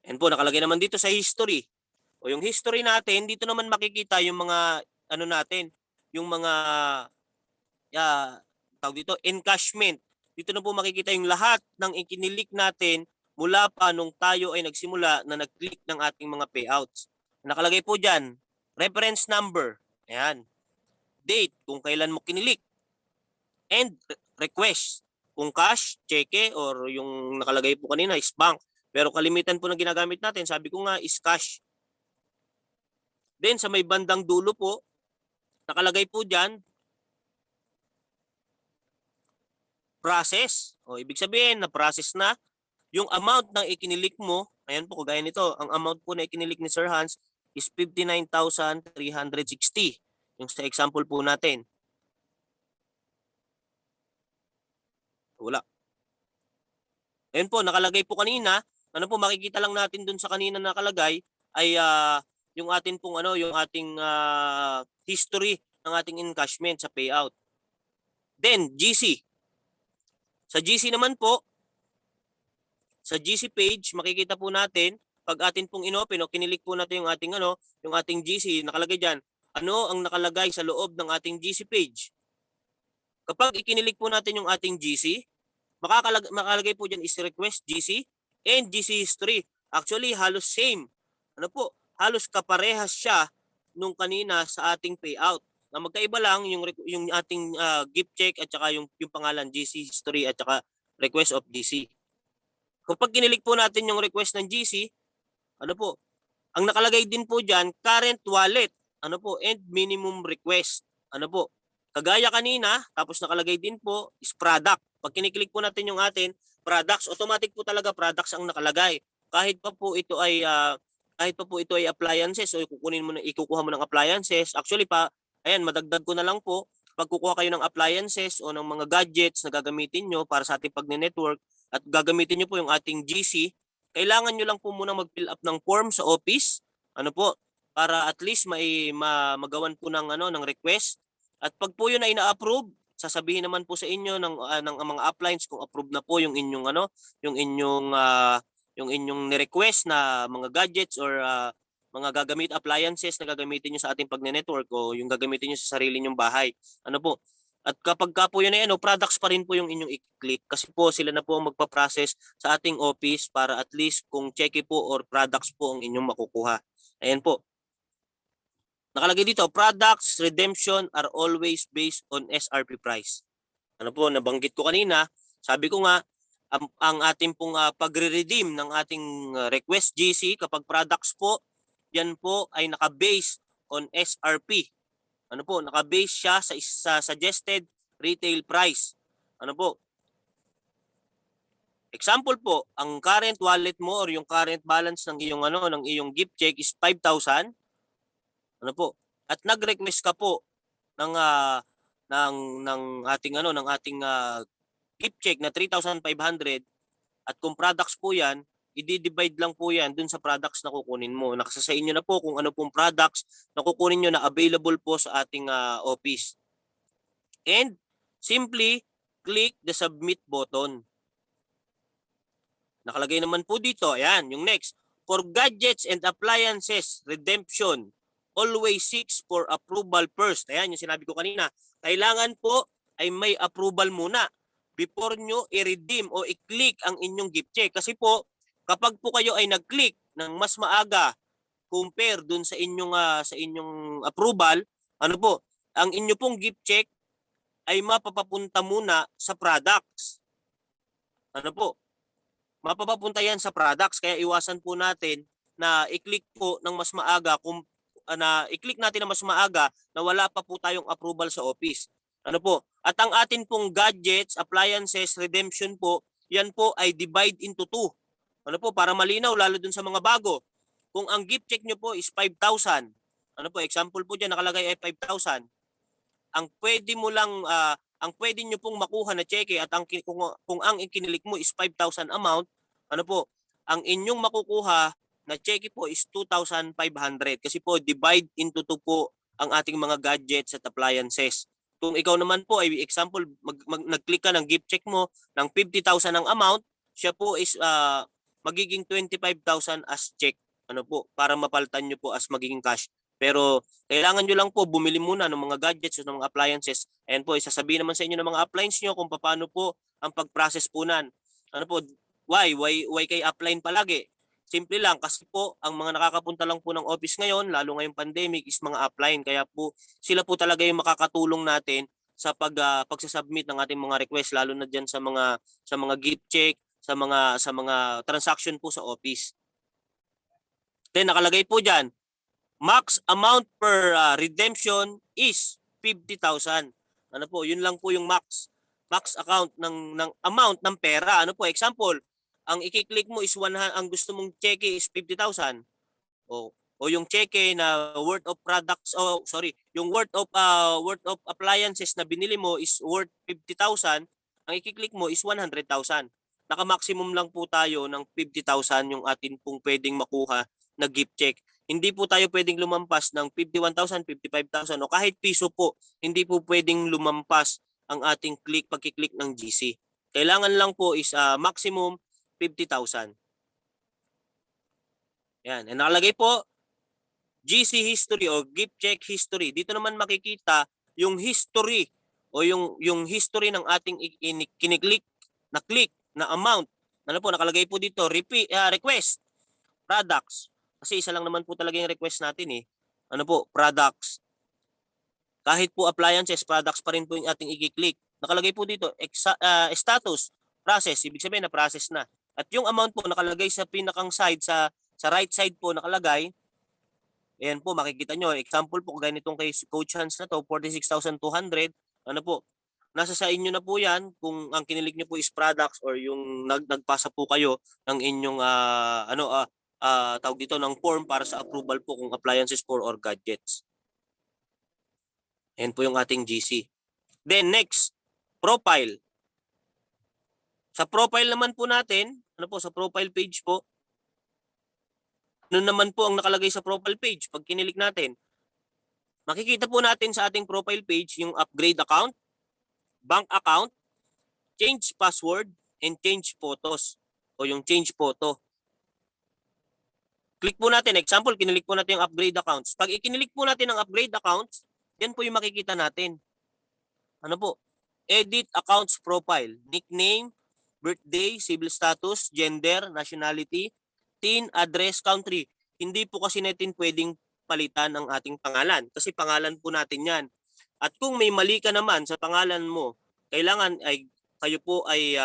And po nakalagay naman dito sa history. O yung history natin, dito naman makikita yung mga ano natin, yung mga tawag dito, encashment. Dito na po makikita yung lahat ng ikinilik natin mula pa nung tayo ay nagsimula na nag-click ng ating mga payouts. Nakalagay po dyan, reference number, ayan, date, kung kailan mo kinilik, and request. Kung cash, cheque, or yung nakalagay po kanina is bank. Pero kalimitan po na ginagamit natin, sabi ko nga, is cash. Then sa may bandang dulo po, nakalagay po dyan, process. O ibig sabihin na process na yung amount ng ikinilik mo. Ayan po, kagaya nito, ang amount po na ikinilik ni Sir Hans is 59,360. Yung sa example po natin. Wala. Ayan po, nakalagay po kanina. Ano po, makikita lang natin dun sa kanina nakalagay ay yung ating pong ano, yung ating history ng ating encashment sa payout. Then GC. Sa GC naman po, sa GC page, makikita po natin pag atin pong inopen o kinilik po natin yung ating ano, yung ating GC, nakalagay diyan, ano ang nakalagay sa loob ng ating GC page. Kapag ikinilik po natin yung ating GC, makalagay po diyan is request GC and GC history. Actually, halos same. Ano po? Halos kaparehas siya nung kanina sa ating payout. Na magkaiba lang yung ating gift check at saka yung pangalan GC history at saka request of GC. Kapag kinilik po natin yung request ng GC, ano po? Ang nakalagay din po diyan, current wallet, ano po, and minimum request. Ano po? Kagaya kanina, tapos nakalagay din po is product. Pag kiniklik po natin yung atin, products, automatic po talaga products ang nakalagay. Kahit pa po ito ay appliances o ikukuha mo ng appliances. Actually ayan, madagdag ko na lang po, pag kukuha kayo ng appliances o ng mga gadgets na gagamitin nyo para sa ating pagne-network at gagamitin nyo po yung ating GC, kailangan nyo lang po muna mag-fill up ng form sa office, ano po, para at least magawan po ng request. At pag po yun ay na-approve, sasabihin naman po sa inyo ng mga uplines kung approve na po yung inyong yung inyong ni-request na mga gadgets or mga appliances na gagamitin nyo sa ating pagne-network o yung gagamitin nyo sa sarili nyong bahay. Ano po? At kapag ka po yun ay products pa rin po yung inyong i-click kasi po sila na po ang magpa-process sa ating office para at least kung cheque po or products po ang inyong makukuha. Ayan po. Nakalagay dito, products redemption are always based on SRP price. Ano po, nabanggit ko kanina, sabi ko nga, ang ating pong pagre-redeem ng ating request GC kapag products po, yan po ay naka-base on SRP. Ano po, naka-base siya sa suggested retail price. Ano po? Example po, ang current wallet mo or yung current balance ng iyong gift check is 5,000. Ano po? At nag-request ka po ng ating gift check na 3,500 at kung products po 'yan, i-divide lang po 'yan dun sa products na kukunin mo. Nakasa sa inyo na po kung ano pong products na kukunin niyo na available po sa ating office. And simply click the submit button. Nakalagay naman po dito, ayan, yung next. For gadgets and appliances redemption, always seeks for approval first. Ayan yung sinabi ko kanina. Kailangan po ay may approval muna before nyo i-redeem o i-click ang inyong gift check. Kasi po, kapag po kayo ay nag-click ng mas maaga compare dun sa inyong approval, ano po, ang inyo pong gift check ay mapapapunta muna sa products. Ano po? Mapapapunta yan sa products kaya iwasan po natin na i-click po ng mas maaga i-click natin ng mas maaga na wala pa po tayong approval sa office. Ano po? At ang atin pong gadgets, appliances, redemption po, yan po ay divide into 2. Ano po? Para malinaw lalo dun sa mga bago. Kung ang gift check nyo po is 5,000, ano po? Example po dyan nakalagay ay 5,000. Ang pwede nyo pong makuha na cheque at kung ang ikinilik mo is 5,000 amount, ano po? Ang inyong makukuha na cheque po is 2,500 kasi po divide into 2 po ang ating mga gadgets at appliances. Kung ikaw naman po ay example, nag-click ka ng gift check mo ng 50,000 ang amount, siya po is magiging 25,000 as check. Ano po, para mapalitan nyo po as magiging cash. Pero kailangan nyo lang po bumili muna ng mga gadgets o ng mga appliances. Ayan po, isasabihin naman sa inyo ng mga appliance nyo kung paano po ang pag-process po nan. Ano po, why kay upline palagi? Simple lang kasi po ang mga nakakapunta lang po ng office ngayon, lalo ngayong pandemic, is mga upline. Kaya po sila po talaga yung makakatulong natin sa pagsasubmit ng ating mga request, lalo na diyan sa mga gift check, sa mga transaction po sa office. Then nakalagay po diyan, max amount per redemption is 50,000. Ano po, yun lang po yung max account ng amount ng pera. Ano po, example, ang i-click mo is ang gusto mong cheque is 50,000. O yung cheque na worth of products, yung worth of appliances na binili mo is worth 50,000, ang i-click mo is 100,000. Naka-maximum lang po tayo ng 50,000 yung atin pong pwedeng makuha na gift check. Hindi po tayo pwedeng lumampas ng 51,000, 55,000 o kahit piso po. Hindi po pwedeng lumampas ang ating pagkiklik ng GC. Kailangan lang po is maximum 50,000. Yan. And nakalagay po, GC history o gift check history. Dito naman makikita yung history o yung history ng ating kiniklik na amount. Ano po, nakalagay po dito, request, products. Kasi isa lang naman po talaga yung request natin eh. Ano po, products. Kahit po appliances, products pa rin po yung ating i-click. Nakalagay po dito, status, process. Ibig sabihin na process na. At yung amount po nakalagay sa pinakang side, sa right side po nakalagay. Ayan po, makikita nyo. Example po, kagaya nitong kay Coach Hans na to, 46,200. Ano po, nasa sa inyo na po yan kung ang kinilig nyo po is products or yung nagpasa po kayo ng inyong tawag dito ng form para sa approval po kung appliances for or gadgets. Ayan po yung ating GC. Then next, profile. Sa profile naman po natin, sa profile page po, ano naman po ang nakalagay sa profile page pag kinilik natin? Makikita po natin sa ating profile page yung upgrade account, bank account, change password, and change photos o yung change photo. Click po natin. Example, kinilik po natin yung upgrade accounts. Pag ikinilik po natin ang upgrade accounts, yan po yung makikita natin. Ano po? Edit accounts profile. Nickname, birthday, civil status, gender, nationality, TIN, address, country. Hindi po kasi natin pwedeng palitan ang ating pangalan. Kasi pangalan po natin yan. At kung may mali ka naman sa pangalan mo, kailangan ay kayo po ay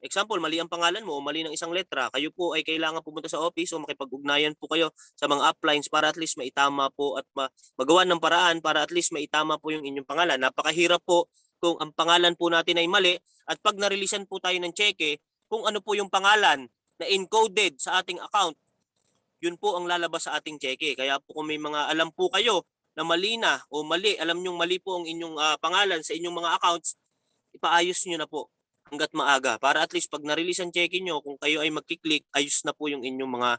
example, mali ang pangalan mo o mali ng isang letra, kayo po ay kailangan pumunta sa office o makipag-ugnayan po kayo sa mga uplines para at least maitama po at magawa ng paraan para at least maitama po yung inyong pangalan. Napakahirap po kung ang pangalan po natin ay mali at pag nareleasean po tayo ng cheque, kung ano po yung pangalan na encoded sa ating account, yun po ang lalabas sa ating cheque. Kaya po kung may mga alam po kayo na mali na o mali, alam nyong mali po ang inyong pangalan sa inyong mga accounts, ipaayos nyo na po hanggat maaga para at least pag na-release ang check nyo, kung kayo ay magkiklik, ayos na po yung inyong mga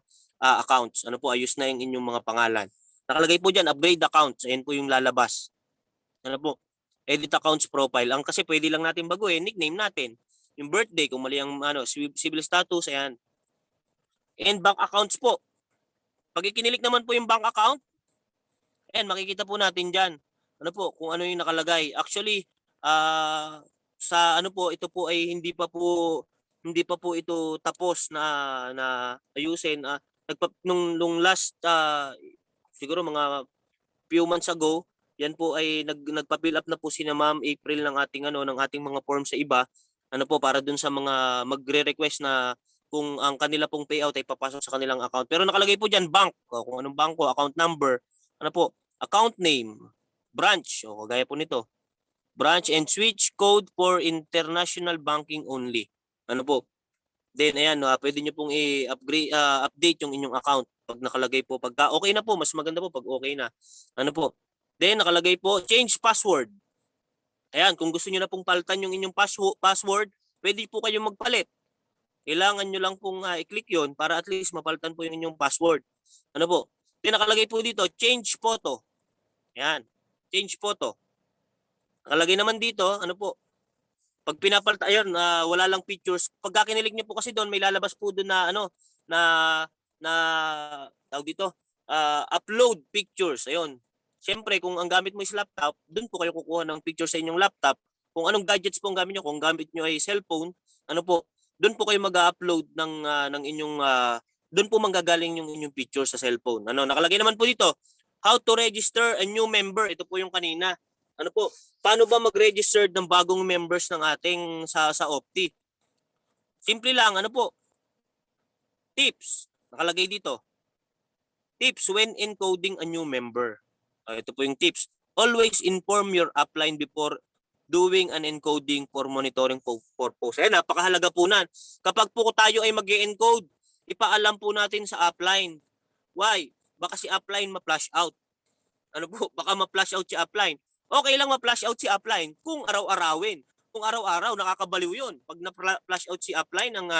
accounts. Ano po, ayos na yung inyong mga pangalan. Nakalagay po dyan, upgrade accounts. Ayan po yung lalabas. Ano po, edit accounts profile. Ang kasi pwede lang natin baguhin, nickname natin. Yung birthday, kung mali ang civil status, ayan. And bank accounts po. Pag ikinilik naman po yung bank account, ayan, makikita po natin dyan. Ano po, kung ano yung nakalagay. Actually, sa ito po ay hindi pa po ito tapos na ayusin. Nung last siguro mga few months ago, yan po ay nagpa-fill up na po si Ma'am April ng ating mga forms sa iba. Ano po, para dun sa mga magre-request na kung ang kanila pong payout ay papasok sa kanilang account. Pero nakalagay po diyan bank, kung anong bangko, account number, account name, branch, gaya po nito. Branch and switch code for international banking only. Ano po? Then ayan, pwede niyo pong update yung inyong account pag nakalagay po. Pagka okay na po, mas maganda po pag okay na. Ano po? Then nakalagay po change password. Ayan, kung gusto niyo na pong palitan yung inyong password, pwede po kayong magpalit. Kailangan niyo lang pong i-click 'yon para at least mapalitan po yung inyong password. Ano po? Then nakalagay po dito change photo. Ayan. Change photo. Nakalagay naman dito, ano po, pag pinapalitan, ayun, wala lang pictures. Pagka kinilig niyo po kasi doon, may lalabas po doon na ano, na na tawag dito, upload pictures. Ayun. Siyempre, kung ang gamit mo is laptop, doon po kayo kukuha ng picture sa inyong laptop. Kung anong gadgets po ang gamit niyo, kung gamit niyo ay cellphone, ano po, doon po kayo mag-upload ng inyong doon po manggagaling yung inyong picture sa cellphone. Ano, nakalagay naman po dito, how to register a new member. Ito po yung kanina. Ano po, paano ba mag-register ng bagong members ng ating sa Opti? Simple lang, ano po, tips. Nakalagay dito. Tips when encoding a new member. Ito po yung tips. Always inform your upline before doing an encoding for monitoring purpose. Napakahalaga po nan. Kapag po tayo ay mag-encode, ipaalam po natin sa upline. Why? Baka si upline ma-flash out. Ano po, baka ma-flash out si upline. Okay lang ma-flash out si upline kung araw-arawin. Kung araw-araw, nakakabaliw yun. Pag na-flash out si upline ng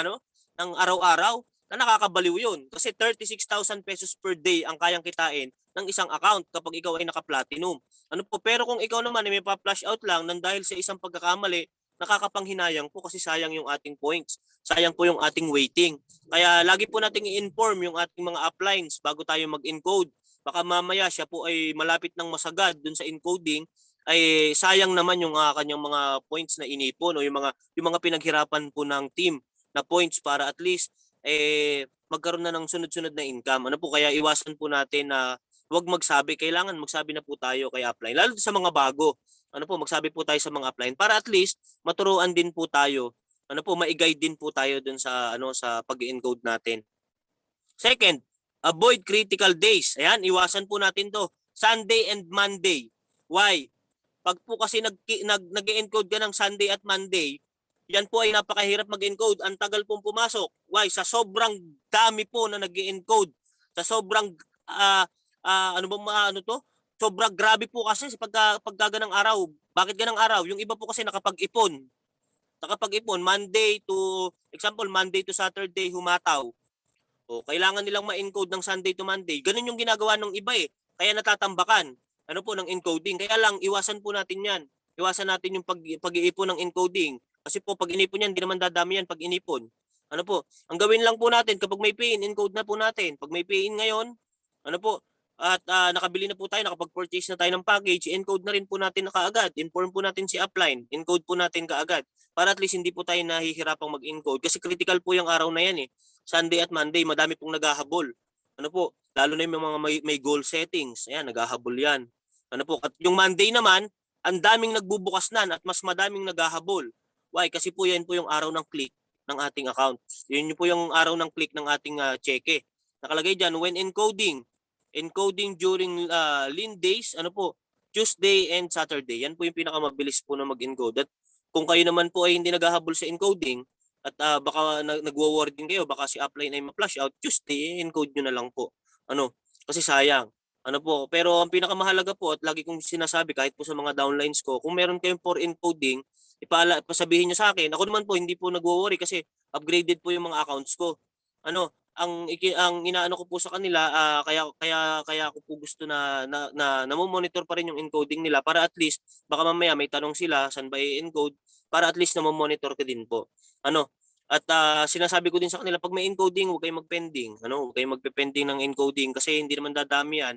araw-araw, na nakakabaliw yun. Kasi 36,000 pesos per day ang kayang kitain ng isang account kapag ikaw ay naka-platinum. Ano po, pero kung ikaw naman ay may pa-flash out lang nang dahil sa isang pagkakamali, nakakapanghinayang po kasi sayang yung ating points. Sayang po yung ating waiting. Kaya lagi po nating i-inform yung ating mga uplines bago tayo mag-encode. Baka mamaya siya po ay malapit ng masagad dun sa encoding, ay sayang naman yung kanyang mga points na inipon o yung mga pinaghirapan po ng team na points para at least magkaroon na ng sunod-sunod na income. Ano po, kaya iwasan po natin na huwag magsabi. Kailangan magsabi na po tayo kay upline. Lalo sa mga bago. Ano po, magsabi po tayo sa mga upline para at least maturuan din po tayo. Ano po, ma-guide din po tayo dun sa sa pag-encode natin. Second, avoid critical days. Ayan, iwasan po natin to. Sunday and Monday. Why? Pag po kasi nag-encode ka ng Sunday at Monday, yan po ay napakahirap mag-encode. Ang tagal pong pumasok. Why? Sa sobrang dami po na nag-encode. Sa sobrang, ano ba ano to? Sobrang grabe po kasi sa pagka ganang araw. Bakit ganang araw? Yung iba po kasi nakapag-ipon. Nakapag-ipon, Monday to, example, Monday to Saturday, humataw. O, kailangan nilang ma-encode ng Sunday to Monday. Ganun yung ginagawa ng iba eh. Kaya natatambakan. Ano po, ng encoding. Kaya lang, iwasan po natin yan. Iwasan natin yung pag-iipon ng encoding. Kasi po, pag inipon yan, hindi naman dadami yan pag inipon. Ano po, ang gawin lang po natin, kapag may pay-in, encode na po natin. Pag may pay-in ngayon, ano po, at nakabili na po tayo, nakapag-purchase na tayo ng package, encode na rin po natin na kaagad. Inform po natin si upline, encode po natin kaagad. Para at least hindi po tayo nahihirapang mag-encode. Kasi critical po yung araw na yan eh. Sunday at Monday, madami pong naghahabol. Ano po, lalo na yung mga may goal settings. Ayan, naghahabol yan. Ano po, at yung Monday naman, ang daming nagbubukas nan at mas madaming naghahabol. Why? Kasi po yan po yung araw ng click ng ating account. Yun po yung araw ng click ng ating cheque. Nakalagay dyan, when encoding during lean days, ano po, Tuesday and Saturday. Yan po yung pinakamabilis po na mag-encode. At kung kayo naman po ay hindi naghahabol sa encoding, at baka nagwo-worry din kayo, baka si upline ay ma-flash out, Tuesday, encode nyo na lang po. Ano? Kasi sayang. Ano po, pero ang pinakamahalaga po at lagi kong sinasabi kahit po sa mga downlines ko, kung meron kayong for encoding, pasabihin nyo sa akin. Ako naman po hindi po nagwo-worry kasi upgraded po yung mga accounts ko. Ano, ang inaano ko po sa kanila, kaya ako po gusto na monitor pa rin yung encoding nila para at least baka mamaya may tanong sila saan ba i-encode para at least na monitor ko din po. Ano, at sinasabi ko din sa kanila, pag may encoding, huwag kayong mag-pending. Ano, huwag kayong magpe-pending ng encoding kasi hindi naman dadami yan.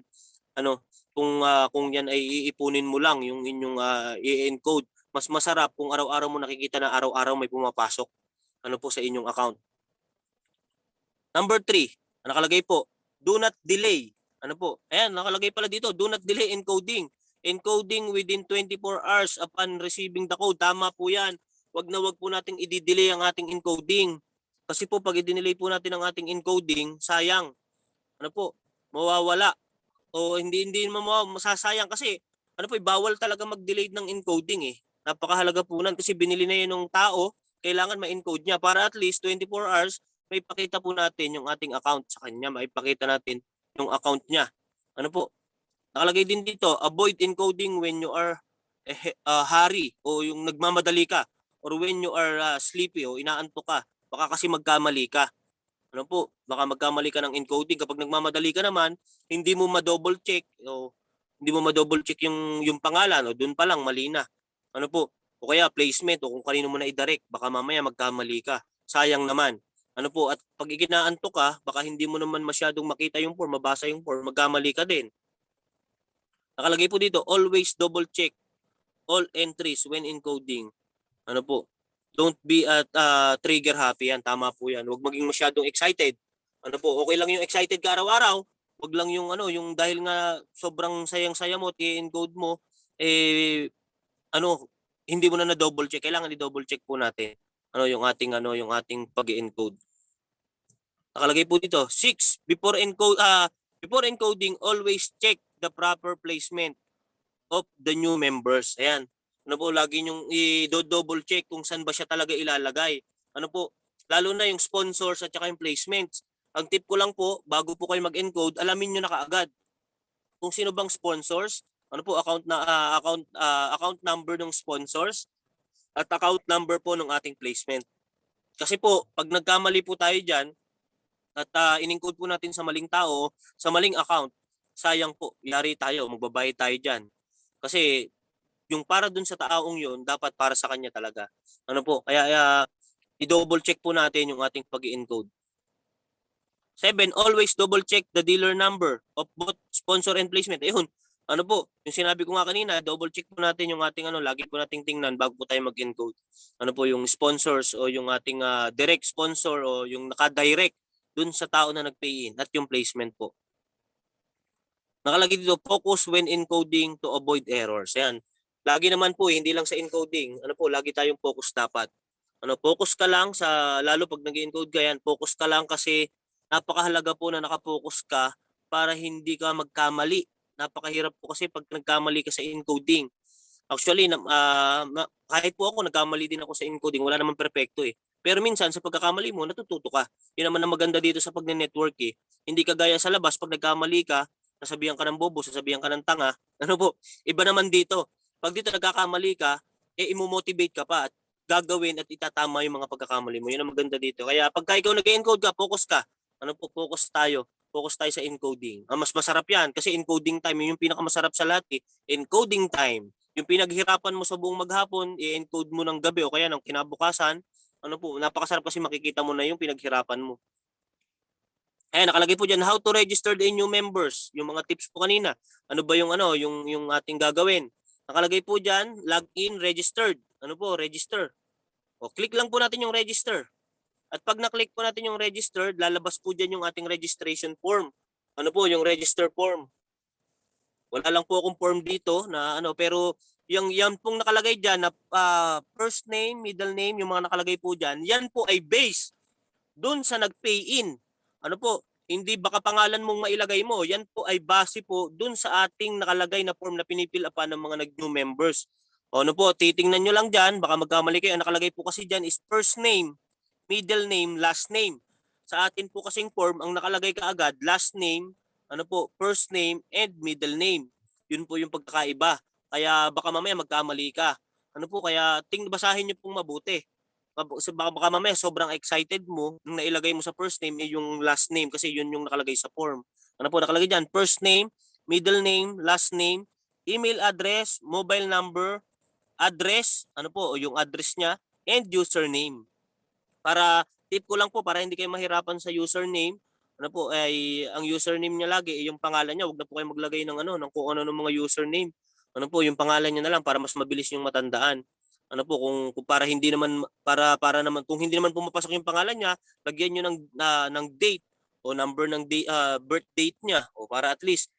Ano, kung yan ay iipunin mo lang yung inyong i-encode. Mas masarap kung araw-araw mo nakikita na araw-araw may pumapasok. Ano po sa inyong account. Number 3, nakalagay po, do not delay. Ano po? Ayan, nakalagay pala dito, do not delay encoding. Encoding within 24 hours upon receiving the code. Tama po yan. Wag na wag po nating i-delay ang ating encoding. Kasi po pag i-delay po natin ang ating encoding, sayang. Ano po? Mawawala. O hindi masasayang kasi ano po, bawal talaga mag-delay ng encoding eh. Napakahalaga po nan kasi binili na yun ng tao, kailangan ma-encode niya para at least 24 hours may pakita po natin yung ating account sa kanya, maipakita natin yung account niya. Ano po? Nakalagay din dito, avoid encoding when you are hurry o yung nagmamadali ka or when you are sleepy o inaantok ka. Baka kasi magkamali ka. Ano po? Baka magkamali ka ng encoding. Kapag nagmamadali ka naman, hindi mo ma-double check o hindi mo ma-double check yung pangalan o doon pa lang mali na. Ano po? O kaya placement o kung kanino mo na i-direct, baka mamaya magkamali ka. Sayang naman. Ano po? At pag iginaanto ka, baka hindi mo naman masyadong makita yung form, mabasa yung form, magkamali ka din. Nakalagay po dito, always double check all entries when encoding. Ano po? Don't be at trigger happy yan. Tama po yan. Huwag maging masyadong excited. Ano po? Okay lang yung excited ka araw-araw. Huwag lang yung ano, yung dahil nga sobrang sayang-saya mo, i-encode mo, ano, hindi mo na double check. Kailangan i-double check po natin yung ating pag-encode. Nakalagay po dito, 6 before encoding, always check the proper placement of the new members. Ayan. Ano po, lagi yung i-double check kung saan ba siya talaga ilalagay. Ano po, lalo na yung sponsors at saka yung placements. Ang tip ko lang po, bago po kayo mag-encode, alamin nyo na kaagad kung sino bang sponsors, ano po, account number ng sponsors at account number po ng ating placement. Kasi po, pag nagkamali po tayo diyan at in-encode po natin sa maling tao, sa maling account, sayang po, yari tayo, magbabayad tayo diyan. Kasi yung para dun sa taong yun, dapat para sa kanya talaga. Ano po, kaya i-double check po natin yung ating pag-encode. 7, always double check the dealer number of both sponsor and placement. Ayun, ano po, yung sinabi ko nga kanina, double check po natin yung ating lagi po nating tingnan bago po tayo mag-encode. Ano po yung sponsors o yung ating direct sponsor o yung naka-direct dun sa tao na nag-pay in at yung placement po. Nakalagay dito, focus when encoding to avoid errors. Ayan. Lagi naman po, hindi lang sa encoding, ano po, lagi tayong focus dapat. Focus ka lang sa, lalo pag nag-encode ka yan, focus ka lang kasi napakahalaga po na nakapokus ka para hindi ka magkamali. Napakahirap po kasi pag nagkamali ka sa encoding. Actually, kahit po ako, nagkamali din ako sa encoding. Wala naman perfecto eh. Pero minsan, sa pagkakamali mo, natututo ka. Yun naman ang maganda dito sa pag-network eh. Hindi ka gaya sa labas, pag nagkamali ka, sasabihan ka ng bobo, sasabihan ka ng tanga. Ano po, iba naman dito. Pag dito nagkakamali ka, imo-motivate ka pa at gagawin at itatama yung mga pagkakamali mo. Yun ang maganda dito. Kaya pagka ikaw nag-encode ka, focus ka. Focus tayo. Focus tayo sa encoding. Mas masarap yan kasi encoding time, yun yung pinakamasarap sa lahat eh. Encoding time. Yung pinaghirapan mo sa buong maghapon, i-encode mo ng gabi o kaya ng kinabukasan, napakasarap kasi makikita mo na yung pinaghirapan mo. Ayan, nakalagay po diyan, how to register the new members. Yung mga tips po kanina. Ano ba yung yung ating gagawin? Nakalagay po diyan, login registered. Register. O click lang po natin yung register. At pag na-click po natin yung registered, lalabas po diyan yung ating registration form. Yung register form. Wala lang po akong form dito na pero yung yan pong nakalagay diyan na first name, middle name, yung mga nakalagay po diyan, yan po ay base doon sa nag-pay in. Hindi baka pangalan mong mailagay mo. Yan po ay base po doon sa ating nakalagay na form na pinipil pa ng mga nag-new members. Titingnan nyo lang dyan, baka magkamali kayo. Ang nakalagay po kasi dyan is first name, middle name, last name. Sa atin po kasing form, ang nakalagay kaagad, last name, first name, and middle name. Yun po yung pagkakaiba. Kaya baka mamaya magkamali ka. Kaya basahin nyo pong mabuti. Baka mamaya sobrang excited mo nung nailagay mo sa first name yung last name kasi yun yung nakalagay sa form. Nakalagay dyan? First name, middle name, last name, email address, mobile number, address, yung address niya, and username. Para tip ko lang po para hindi kayo mahirapan sa username, ay ang username niya lagi yung pangalan niya. Huwag na po kayo maglagay ng ng kung ano ng mga username. Yung pangalan niya na lang para mas mabilis yung matandaan. Kung para hindi naman para naman kung hindi naman pumapasok yung pangalan niya, lagyan niyo ng date o number ng birth date niya o para at least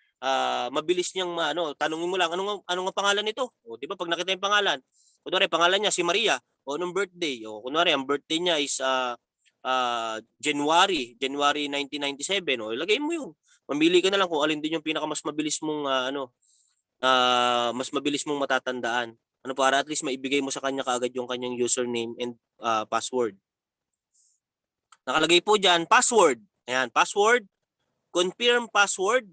mabilis niyang tanungin mo lang anong ang pangalan nito. O di ba pag nakita yung pangalan, kunwari pangalan niya si Maria o anong birthday o kunwari ang birthday niya is January 1997 o ilagay mo yun. Mamili ka na lang kung alin din yung pinakamas mabilis mong mas mabilis mong matatandaan. Para at least maibigay mo sa kanya kaagad yung kanyang username and password. Nakalagay po diyan, password. Ayan, password, confirm password.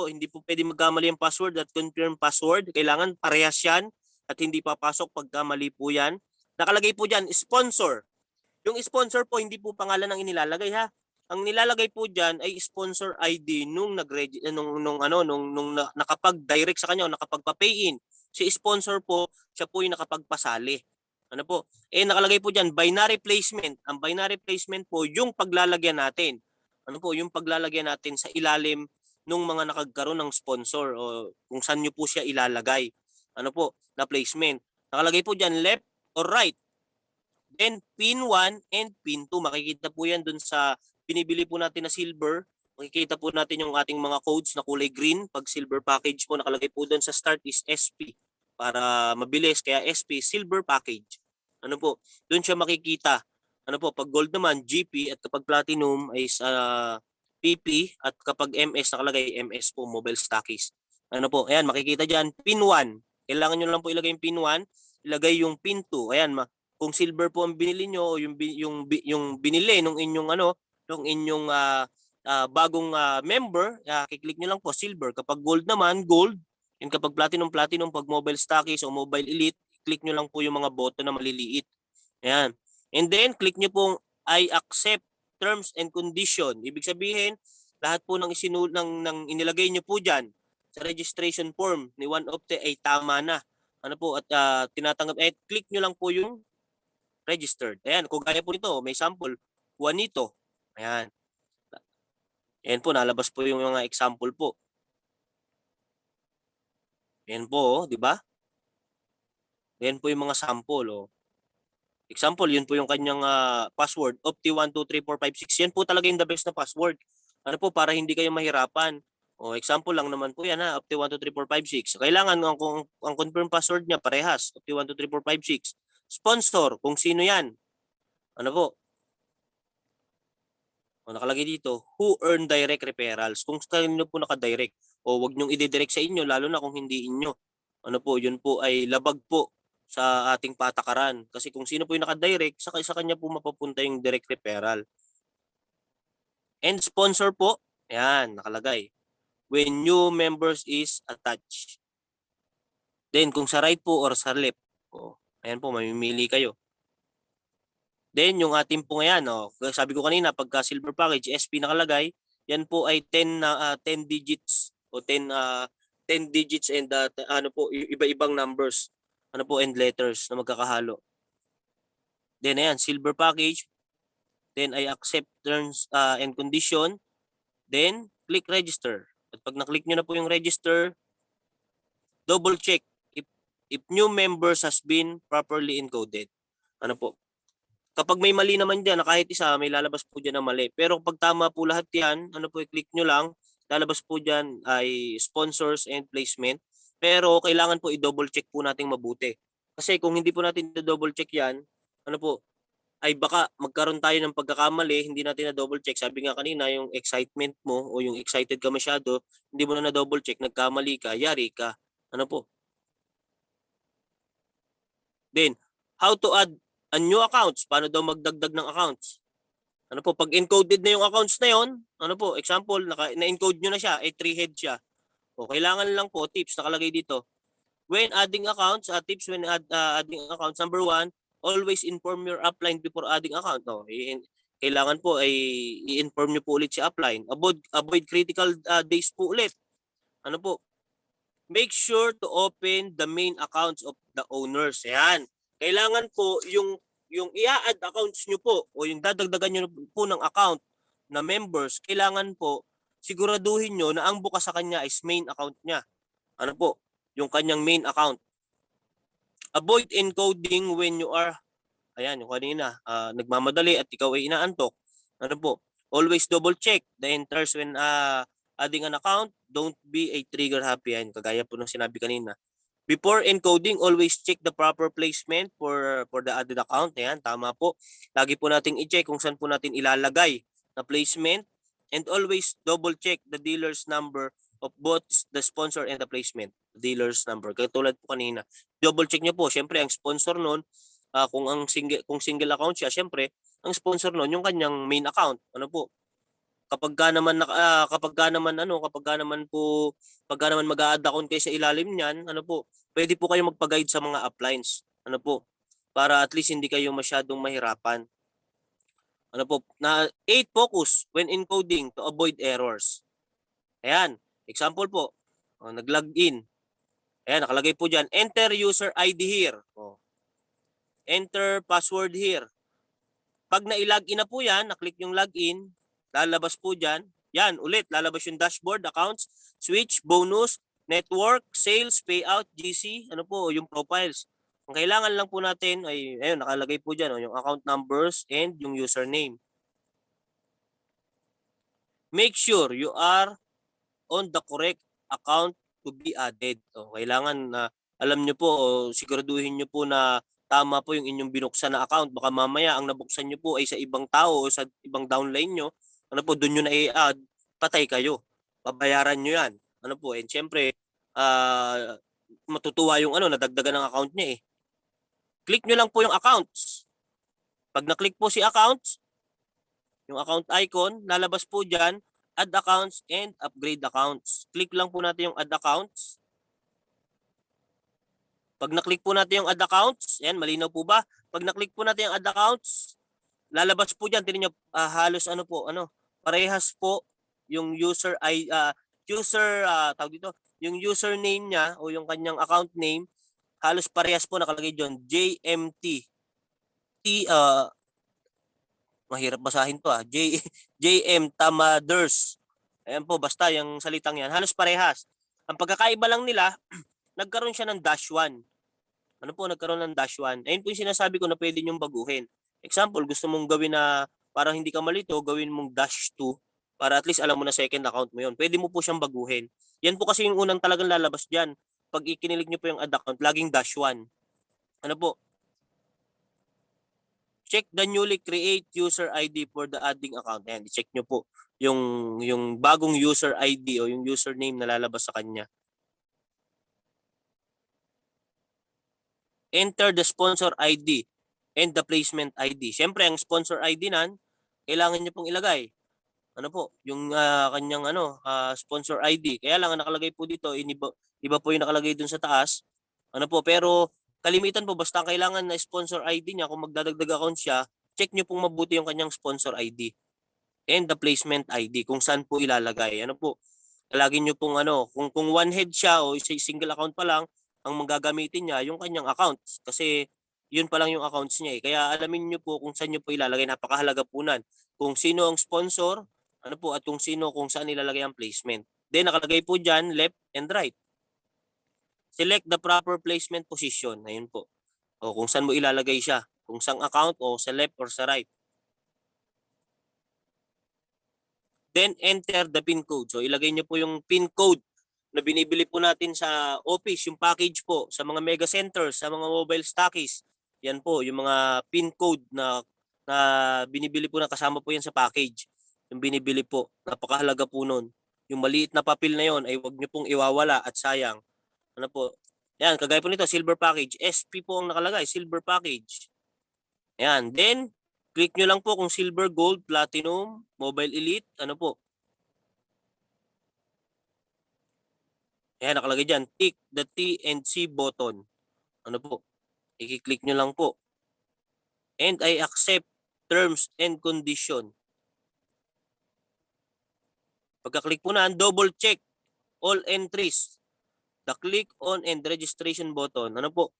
Hindi po pwede magkamali ang password at confirm password. Kailangan parehas yan at hindi papasok pagka mali po yan. Nakalagay po diyan, sponsor. Yung sponsor po, hindi po pangalan ang inilalagay ha. ang nilalagay po diyan ay sponsor ID nung nakapag-direct sa kanya o nakapagpa-pay in. Si sponsor po, siya po yung nakapagpasali. Ano po? Nakalagay po diyan binary placement. Ang binary placement po yung paglalagyan natin. Ano po, yung paglalagyan natin sa ilalim nung mga nakagkaroon ng sponsor o kung saan nyo po siya ilalagay. Ano po, na placement. Nakalagay po diyan left or right. Then pin 1 and pin 2, makikita po yan dun sa binibili po natin na silver. Makikita po natin yung ating mga codes na kulay green. Pag silver package po, nakalagay po dun sa start is SP para mabilis. Kaya SP, silver package. Ano po, dun siya makikita. Ano po, pag gold naman, GP, at kapag platinum ay PP, at kapag MS, nakalagay MS po, mobile stockies. Ano po, ayan, makikita dyan, pin 1. Kailangan nyo lang po ilagay yung pin 1, ilagay yung pin 2. Ayan, kung silver po ang binili nyo o yung binili nung inyong bagong member, kiklik nyo lang po silver. Kapag gold naman, gold. And kapag platinum, pag mobile stockies o mobile elite, click nyo lang po yung mga button na maliliit. Ayan. And then click nyo pong I accept terms and condition. Ibig sabihin, lahat po ng inilagay nyo po diyan sa registration form ni One Opte ay tama na. Ano po, at tinatanggap, click nyo lang po yung registered. Ayan, kung gaya po nito, may sample, Juanito. Ayan. Ayan po, nalabas po yung mga example po. Ayan po, di ba? Ayan po yung mga sample. Oh. Example, yun po yung kanyang password, opti12345 yan po talaga yung the best na password. Ano po, para hindi kayo mahirapan. O example lang naman po yan opti12345 Kailangan ang confirm password niya parehas, opti12345 Sponsor, kung sino yan. Ano po? O nakalagay dito, who earn direct referrals. Kung kanino po naka-direct. O wag niyong i-direct sa inyo, lalo na kung hindi inyo. Ano po, yun po ay labag po sa ating patakaran. Kasi kung sino po yung naka-direct, sa kanya po mapapunta yung direct referral. And sponsor po, ayan, nakalagay. When new members is attached. Then kung sa right po or sa left, ayan po, mamimili kayo. Then yung ating po ngayon, sabi ko kanina, pagka silver package, SP nakalagay, yan po ay 10 digits o 10 digits and ano po, iba-ibang numbers, ano po, and letters na magkakahalo. Then ayan, silver package. Then I accept terms and condition. Then click register. At pag na-click nyo na po yung register, double check if new members has been properly encoded. Ano po? Kapag may mali naman diyan, na kahit isa, may lalabas po diyan na mali. Pero kapag tama po lahat 'yan, ano po, i-click nyo lang, lalabas po diyan ay sponsors and placement. Pero kailangan po i-double check po nating mabuti. Kasi kung hindi po natin i-double check 'yan, ano po, ay baka magkaroon tayo ng pagkakamali, hindi natin na double check. Sabi nga kanina, yung excitement mo o yung excited ka masyado, hindi mo na double check, nagkamali ka, yari ka. Ano po? Then, how to add a new accounts? Paano daw magdagdag ng accounts? Ano po, pag encoded na yung accounts na yon, ano po, example, na-encode nyo na siya, 3-head siya. O, kailangan lang po, tips, nakalagay dito. When adding accounts, tips when adding accounts, number 1, always inform your upline before adding account. No, kailangan po ay i-inform nyo po ulit si upline. Avoid critical days po ulit. Ano po? Make sure to open the main accounts of the owners. Ayan. Kailangan po yung i-add accounts nyo po o yung dadagdagan nyo po ng account na members, kailangan po siguraduhin nyo na ang bukas sa kanya is main account niya. Ano po? Yung kanyang main account. Avoid encoding when you are, ayan, yung kanina, nagmamadali at ikaw ay inaantok. Ano po? Always double check the enters when adding an account. Don't be a trigger happy. Ayan, kagaya po ng sinabi kanina. Before encoding, always check the proper placement for the added account. Ayan, tama po. Lagi po nating i-check kung saan po natin ilalagay na placement. And always double check the dealer's number of both the sponsor and the placement. Dealer's number. Katulad po kanina. Double check nyo po. Siyempre, ang sponsor nun, kung single account siya, siyempre, ang sponsor nun, yung kanyang main account. Ano po? Kapag naman mag-a-add account kayo sa ilalim niyan, ano po, pwede po kayo magpa-guide sa mga uplines. Ano po? Para at least hindi kayo masyadong mahirapan. Ano po, na 8 focus when encoding to avoid errors. Ayan, example po, nag-login. Ayan, nakalagay po dyan, enter user ID here. Enter password here. Pag na-login na po yan, na-click yung login, lalabas po dyan. Yan, ulit, lalabas yung dashboard, accounts, switch, bonus, network, sales, payout, GC, ano po, yung profiles. Ang kailangan lang po natin ay, ayun, nakalagay po dyan, yung account numbers and yung username. Make sure you are on the correct account to be added. Kailangan na alam nyo po, siguraduhin nyo po na tama po yung inyong binuksan na account. Baka mamaya ang nabuksan nyo po ay sa ibang tao o sa ibang downline nyo. Ano po, doon nyo na i-add, patay kayo. Babayaran nyo yan. Ano po, and syempre, matutuwa yung nadagdagan ng account niya eh. Click nyo lang po yung accounts. Pag na-click po si accounts, yung account icon, lalabas po dyan, add accounts and upgrade accounts. Click lang po natin yung add accounts. Pag na-click po natin yung add accounts, yan, malinaw po ba? Pag na-click po natin yung add accounts, lalabas po dyan, tingnan nyo, halos parehas po yung tawag dito, yung username niya o yung kanyang account name, halos parehas po nakalagay dyan, JMT. Mahirap basahin to JM Tamaders. Ayan po, basta yung salitang yan. Halos parehas. Ang pagkakaiba lang nila, nagkaroon siya ng -1. Ano po, nagkaroon ng -1. Ayun po yung sinasabi ko na pwede nyong baguhin. Example, gusto mong gawin na para hindi ka malito, gawin mong -2 para at least alam mo na second account mo yun. Pwede mo po siyang baguhin. Yan po kasi yung unang talagang lalabas dyan. Pag ikinilig nyo po yung add account, laging -1. Ano po, check the newly create user ID for the adding account. Ayan, i-check nyo po yung bagong user ID o yung username na lalabas sa kanya. Enter the sponsor ID and the placement ID. Siyempre, ang sponsor ID nan, kailangan nyo pong ilagay. Ano po, yung kanyang sponsor ID. Kaya lang, ang nakalagay po dito, iba po yung nakalagay dun sa taas. Ano po, pero kalimitan po, basta kailangan na sponsor ID niya, kung magdadagdag account siya, check nyo pong mabuti yung kanyang sponsor ID and the placement ID, kung saan po ilalagay. Ano po, lagi nyo pong kung one head siya o single account pa lang, ang magagamitin niya yung kanyang accounts. Kasi yun pa lang yung accounts niya eh. Kaya alamin nyo po kung saan nyo po ilalagay. Napakahalaga po nan. Kung sino ang sponsor, at kung saan ilalagay ang placement. Then nakalagay po dyan, left and right. Select the proper placement position. Ayun po. O kung saan mo ilalagay siya. Kung saan account o sa left or sa right. Then enter the PIN code. So ilagay niyo po yung PIN code na binibili po natin sa office, yung package po sa mga mega centers, sa mga mobile stockists. Yan po, yung mga PIN code na binibili po na kasama po yan sa package. Yung binibili po, napakahalaga po nun. Yung maliit na papel na yon ay wag niyo pong iwawala at sayang. Ano po? Yan, kagaya po nito, silver package. SP po ang nakalagay, silver package. Yan, then click nyo lang po kung silver, gold, platinum, mobile elite, ano po. Ayan, nakalagay dyan, tick the T and C button. Ano po, i-click nyo lang po. And I accept terms and condition. Pagka-click po na, double check all entries. The click on and registration button. Ano po,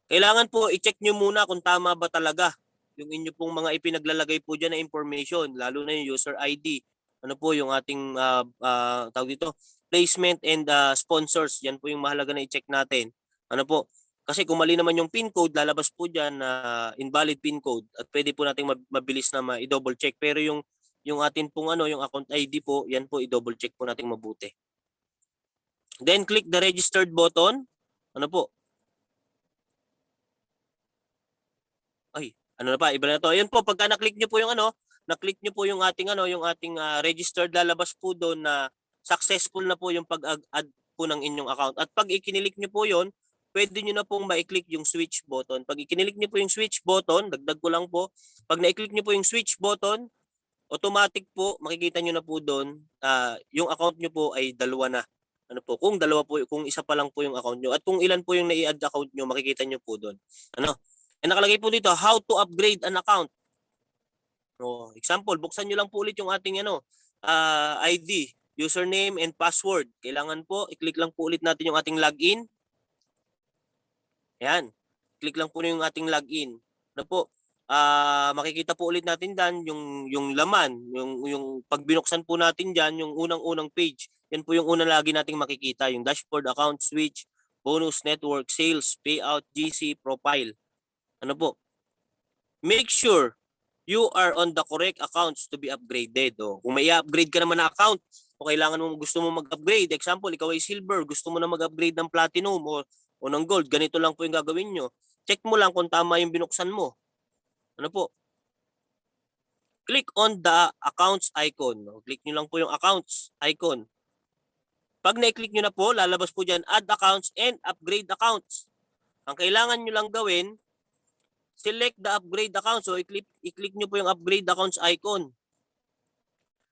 kailangan po i-check nyo muna kung tama ba talaga yung inyo pong mga ipinaglalagay po dyan na information, lalo na yung user ID. Ano po yung ating tawag dito, placement and sponsors. Yan po yung mahalaga na i-check natin. Ano po? Kasi kung mali naman yung PIN code, lalabas po dyan na invalid PIN code at pwede po nating mabilis na i-double check. Pero yung atin pong yung account ID po, yan po i-double check po nating mabuti. Then click the registered button. Ano po? Ay, ano na pa, iba na to. Ayun po, pagka na-click niyo po yung na-click niyo po yung ating registered, lalabas po doon na successful na po yung pag-add po ng inyong account. At pag ikinilik niyo po yon, pwede niyo na pong ma-click yung switch button. Pag ikinilik niyo po yung switch button, dagdag ko lang po, pag na-click niyo po yung switch button, automatic po, makikita niyo na po doon, yung account niyo po ay dalawa na. Ano po, kung dalawa po, kung isa pa lang po yung account niyo, at kung ilan po yung nai-add account niyo, makikita niyo po doon. Nakalagay po dito, how to upgrade an account. Oh, example, buksan niyo lang po ulit yung ating ID, username and password. Kailangan po i-click lang po ulit natin yung ating login. Ayan. Click lang po yung ating login. Ano po? Makikita po ulit natin diyan yung laman, yung pag binuksan po natin diyan, yung unang-unang page. Yan po yung unang lagi nating makikita, yung dashboard, account, switch, bonus, network, sales, payout, GC, profile. Ano po? Make sure you are on the correct accounts to be upgraded. O, kung may upgrade ka naman na account, o kailangan mo, gusto mo mag-upgrade, example, ikaw ay silver, gusto mo na mag-upgrade ng platinum o ng gold, ganito lang po yung gagawin nyo. Check mo lang kung tama yung binuksan mo. Ano po? Click on the accounts icon. No? Click nyo lang po yung accounts icon. Pag na-click nyo na po, lalabas po dyan, add accounts and upgrade accounts. Ang kailangan nyo lang gawin, select the upgrade account. So, i-click nyo po yung upgrade accounts icon.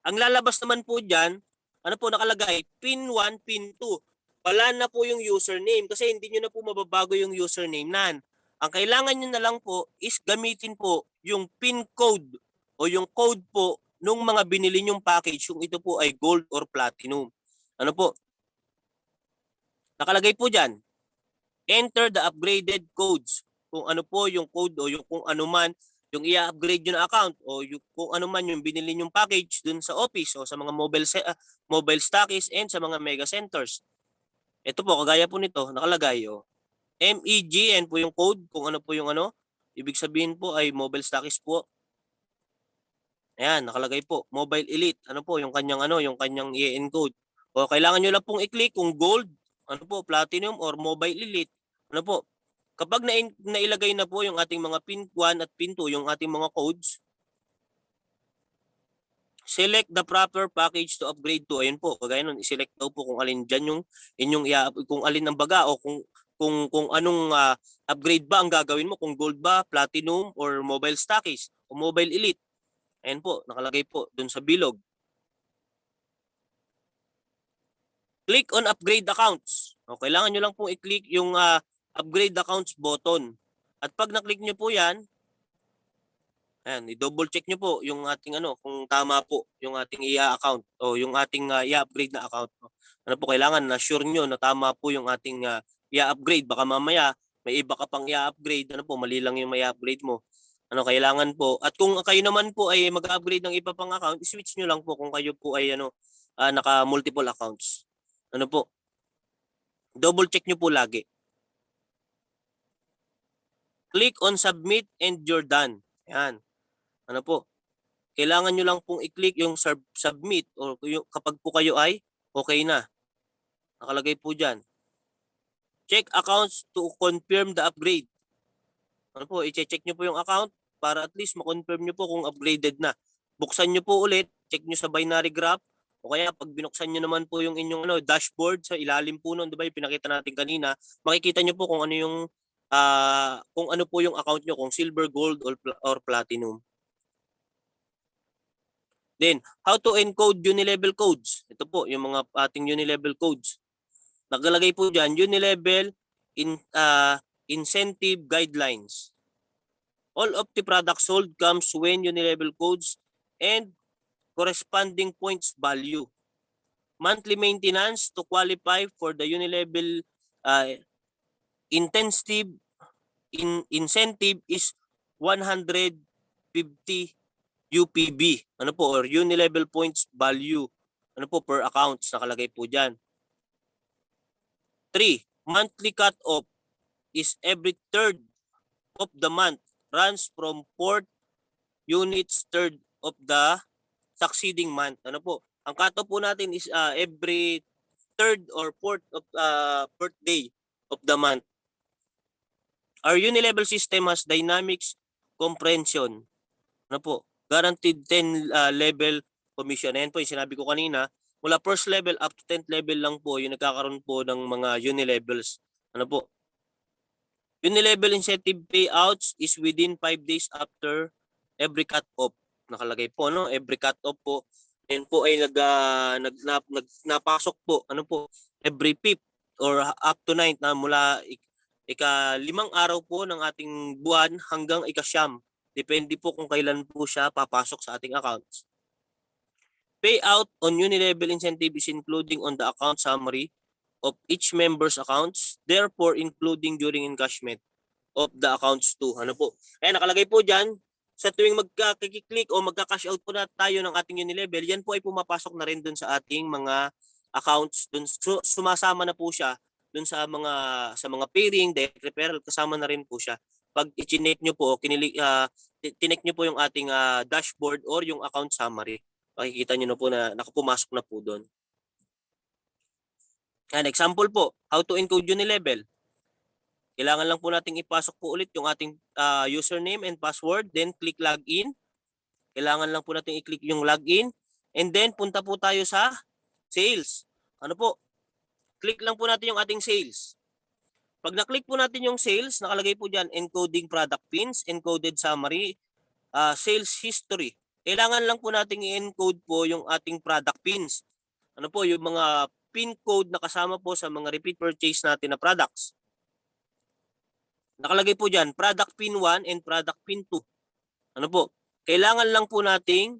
Ang lalabas naman po dyan, ano po nakalagay? Pin 1, pin 2. Wala na po yung username kasi hindi nyo na po mababago yung username nan. Ang kailangan nyo na lang po is gamitin po yung pin code o yung code po nung mga binili nyong package, yung ito po ay gold or platinum. Ano po? Nakalagay po dyan, enter the upgraded codes. Kung ano po yung code o yung kung ano man yung i-upgrade nyo na account o yung, kung ano man yung binili nyong package dun sa office o sa mga mobile stockists and sa mga mega centers. Ito po, kagaya po nito, nakalagay MEGN po yung code, kung ano po yung ibig sabihin po ay mobile stockist po. Ayan, nakalagay po, Mobile Elite, ano po yung kanyang yung kanyang EN code. O kailangan niyo lang pong i-click kung gold, ano po, platinum or mobile elite. Ano po? Kapag nailagay na po yung ating mga pin 1 at pin 2, yung ating mga codes, select the proper package to upgrade to. Ayun po, kagaya nun, i-select daw po kung alin diyan yung inyong kung alin ang baga o kung anong upgrade ba ang gagawin mo, kung gold ba, platinum or mobile stockies o mobile elite. Ayan po, nakalagay po dun sa bilog. Click on upgrade accounts. O, kailangan nyo lang pong i-click yung upgrade accounts button. At pag na-click nyo po yan, ayan, i-double check nyo po yung ating kung tama po yung ating i-account o yung ating i-upgrade na account. Ano po, kailangan na sure nyo na tama po yung ating i-upgrade. Baka mamaya may iba ka pang i-upgrade, mali lang yung may upgrade mo. Kailangan po. At kung kayo naman po ay mag-upgrade ng iba pang account, i-switch nyo lang po kung kayo po ay naka-multiple accounts. Double check nyo po lagi. Click on submit and you're done. Yan. Kailangan nyo lang pong i-click yung submit or kapag po kayo ay okay na. Nakalagay po dyan. Check accounts to confirm the upgrade. I-check nyo po yung account para at least ma-confirm nyo po kung upgraded na. Buksan nyo po ulit, check nyo sa binary graph, o kaya pag binuksan nyo naman po yung inyong dashboard sa ilalim po nun, 'di ba? Yung pinakita natin kanina, makikita nyo po kung ano po yung account nyo, kung silver, gold or platinum. Then, how to encode unilevel codes. Ito po yung mga ating unilevel codes. Nakalagay po diyan unilevel incentive guidelines. All of the products sold comes when unilevel codes and corresponding points value. Monthly maintenance to qualify for the unilevel intensive incentive is 150 UPB. Or unilevel points value. Per accounts nakalagay po diyan. 3. Monthly cut-off is every third of the month, runs from 4th units third of the succeeding month. Ang cut-off po natin is every third or fourth of birthday of the month. Our unilevel system has dynamics comprehension. Guaranteed 10 level commission. Ayan po yung sinabi ko kanina. Mula first level up to 10th level lang po yung nagkakaroon po ng mga unilevels. Unilevel incentive payouts is within 5 days after every cut-off. Nakalagay po, every cut-off po. Yan po ay napasok po, every 5th or up to 9th na mula ika-5 araw po ng ating buwan hanggang ika-9 Depende po kung kailan po siya papasok sa ating accounts. Payout on uni-level incentive is including on the account summary of each member's accounts, therefore including during encashment of the accounts too. Ano po? Ayan, nakalagay po dyan, sa tuwing magka-click o magka-cash out po na tayo ng ating uni-level, yan po ay pumapasok na rin dun sa ating mga accounts. Dun, sumasama na po siya dun sa mga pairing, direct referral, kasama na rin po siya. Pag i-check nyo po, tinek nyo po yung ating dashboard or yung account summary, makikita nyo na po na nakapumasok na po doon. An example po, how to encode uni-level. Kailangan lang po nating ipasok po ulit yung ating username and password, then click login. Kailangan lang po nating i-click yung login, and then punta po tayo sa sales. Ano po? Click lang po natin yung ating sales. Pag na-click po natin yung sales, nakalagay po dyan, encoding product pins, encoded summary, sales history. Kailangan lang po nating i-encode po yung ating product pins. Ano po, yung mga pin code na kasama po sa mga repeat purchase natin na products. Nakalagay po dyan, product pin 1 and product pin 2. Ano po? Kailangan lang po nating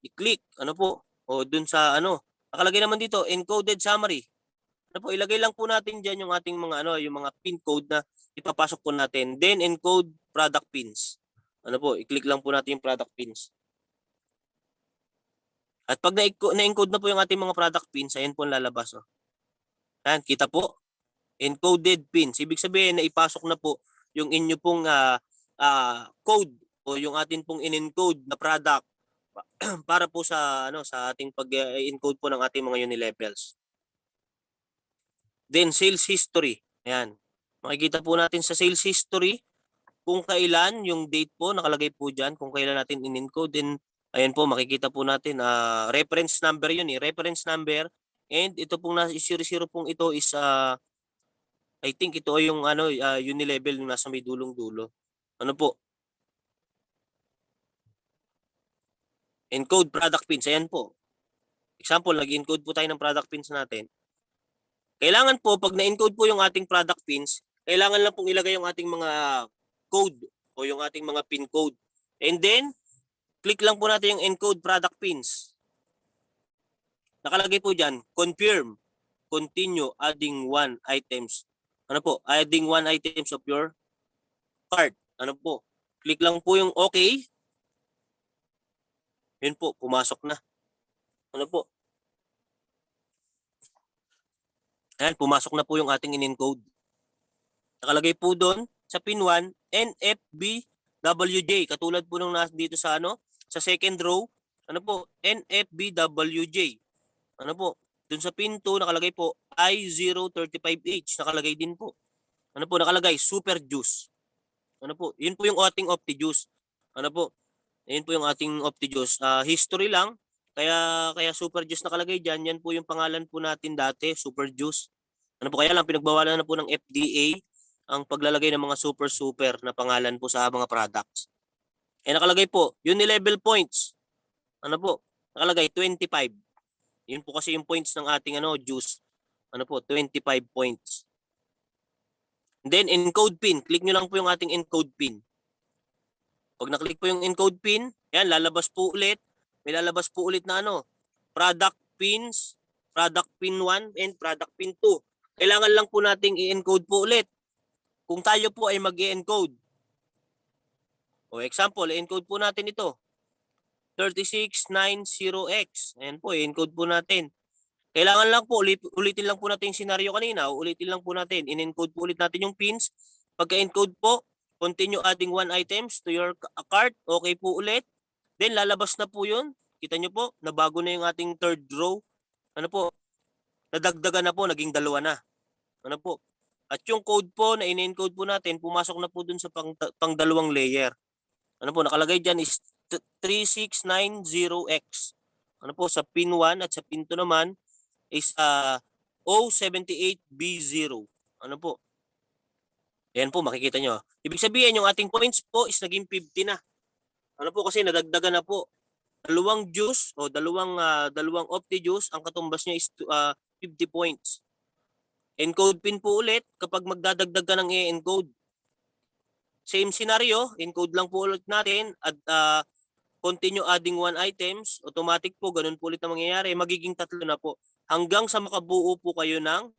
i-click. Ano po? O dun sa nakalagay naman dito, encoded summary. Ano po? Ilagay lang po natin dyan yung ating mga yung mga pin code na ipapasok po natin. Then encode product pins. Ano po? I-click lang po natin yung product pins. At pag na-encode na po yung ating mga product pins, ayan po ang lalabas. Oh. Ayan, kita po. Encoded pins. Ibig sabihin na ipasok na po yung inyo pong code o yung atin pong in-encode na product para po sa sa ating pag-encode po ng ating mga uni-levels. Then sales history. Ayan. Makikita po natin sa sales history kung kailan yung date po nakalagay po diyan, kung kailan natin in-encode. Then ayan po, makikita po natin reference number yun reference number, and ito pong nasa 00 pong ito is I think ito ay yung uni-level yung nasa may dulong-dulo. Ano po? Encode product pins. Ayan po. Example, nag-encode po tayo ng product pins natin. Kailangan po, pag na-encode po yung ating product pins, kailangan lang pong ilagay yung ating mga code o yung ating mga pin code. And then, click lang po natin yung encode product pins. Nakalagay po dyan, confirm, continue adding 1 items. Ano po? Adding 1 items of your cart. Ano po? Click lang po yung okay. Yun po, pumasok na. Ano po? Ayan, pumasok na po yung ating in-encode. Nakalagay po doon sa pin 1, NFBWJ. Katulad po nung nasa dito sa sa second row. Ano po? NFBWJ. Ano po? Doon sa pin 2 nakalagay po I035H, nakalagay din po. Ano po nakalagay? Super Juice. Ano po? Yun po yung ating OptiJuice. Ano po? Yun po yung ating OptiJuice. History lang. Kaya Super Juice nakalagay diyan. Yan po yung pangalan po natin dati, Super Juice. Ano po, kaya lang pinagbawalan na po ng FDA ang paglalagay ng mga super na pangalan po sa mga products. Nakalagay po, uni-level points. Ano po? Nakalagay 25. Yun po kasi yung points ng ating juice. Ano po, 25 points. And then encode pin, click nyo lang po yung ating encode pin. Pag na-click po yung encode pin, yan lalabas po ulit. May lalabas po ulit na product pins, product pin 1 and product pin 2. Kailangan lang po nating i-encode po ulit. Kung tayo po ay mag-i-encode. O example, i-encode po natin ito. 3690X. Ayan po, i-encode po natin. Kailangan lang po, ulitin lang po natin yung scenario kanina. Ulitin lang po natin. In-encode po ulit natin yung pins. Pagka-encode po, continue adding 1 items to your cart. Okay po ulit. Then lalabas na po yun. Kita nyo po, nabago na yung ating third row. Ano po, nadagdagan na po, naging 2 na. Ano po. At yung code po na in-encode po natin, pumasok na po dun sa pang 2 layer. Ano po, nakalagay dyan is 3690X. Ano po, sa pin 1 at sa pin 2 naman is 078B0. Ano po? Ayan po, makikita nyo. Ibig sabihin, yung ating points po is naging 50 na. Ano po, kasi nadagdagan na po. 2 juice o dalawang OptiJuice, ang katumbas niya is 50 points. Encode pin po ulit kapag magdadagdag ka ng i-encode. Same scenario, encode lang po ulit natin at continue adding one items, automatic po, ganun po ulit ang mangyayari. Magiging 3 na po hanggang sa makabuo po kayo ng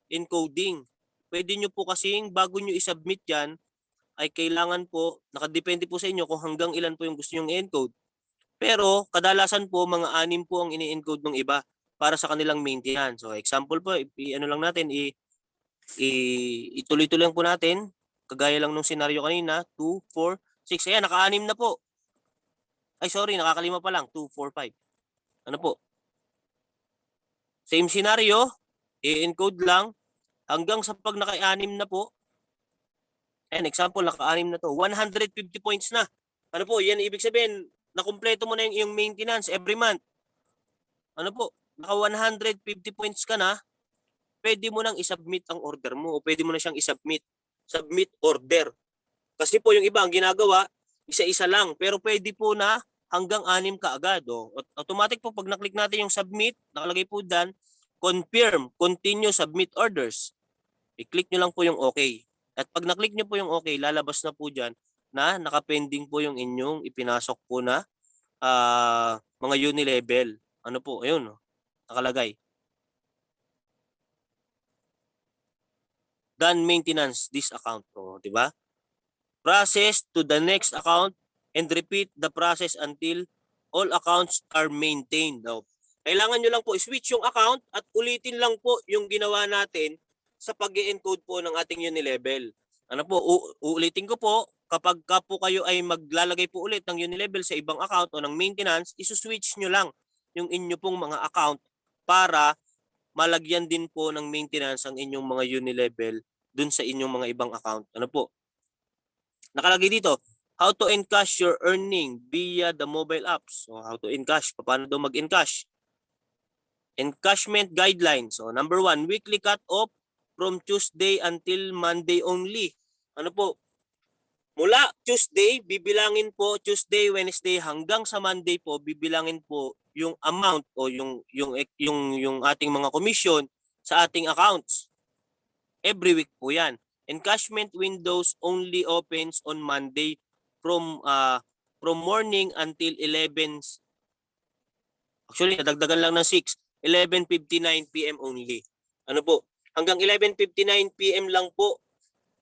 encoding. Pwede nyo po kasing bago nyo isubmit yan, ay kailangan po, nakadepende po sa inyo kung hanggang ilan po yung gusto nyo i-encode. Pero kadalasan po, mga 6 po ang ini-encode ng iba para sa kanilang maintenance. So example po, ano lang natin, ituloy-tuloy lang po natin. Kagaya lang nung senaryo kanina, 2, 4, 6. Ayan, naka-6 na po. Ay sorry, nakakalima pa lang, 2, 4, 5. Ano po? Same scenario, i-encode lang hanggang sa pag naka-6 na po. Ayan, example, naka-6 na to. 150 points na. Ano po, yan ibig sabihin, nakumpleto mo na yung iyong maintenance every month. Ano po, naka 150 points ka na, pwede mo nang isubmit ang order mo o pwede mo na siyang isubmit. Submit order. Kasi po yung iba, ang ginagawa, isa-isa lang. Pero pwede po na hanggang 6 ka agad. O. Automatic po, pag naklik natin yung submit, nakalagay po dyan, confirm, continue, submit orders. I-click nyo lang po yung okay. At pag naklik nyo po yung okay, lalabas na po dyan na nakapending po yung inyong ipinasok po na mga unilevel. Ano po, ayun, nakalagay. Done maintenance this account. O, di ba? Process to the next account and repeat the process until all accounts are maintained. O, kailangan nyo lang po i-switch yung account at ulitin lang po yung ginawa natin sa pag-encode po ng ating unilevel. Ano po, uulitin ko po, kapag ka po kayo ay maglalagay po ulit ng unilevel sa ibang account o ng maintenance, isuswitch nyo lang yung inyo pong mga account para malagyan din po ng maintenance ang inyong mga unilevel dun sa inyong mga ibang account. Ano po? Nakalagay dito, how to encash your earning via the mobile apps. So, how to encash, paano daw mag-encash? Encashment guidelines. So, number 1, weekly cut-off from Tuesday until Monday only. Ano po? Mula Tuesday, bibilangin po Tuesday, Wednesday hanggang sa Monday po, bibilangin po yung amount o yung ating mga commission sa ating accounts. Every week po 'yan. Encashment windows only opens on Monday from morning until 11. Actually, nadagdagan lang ng 6, 11:59 PM only. Ano po? Hanggang 11:59 PM lang po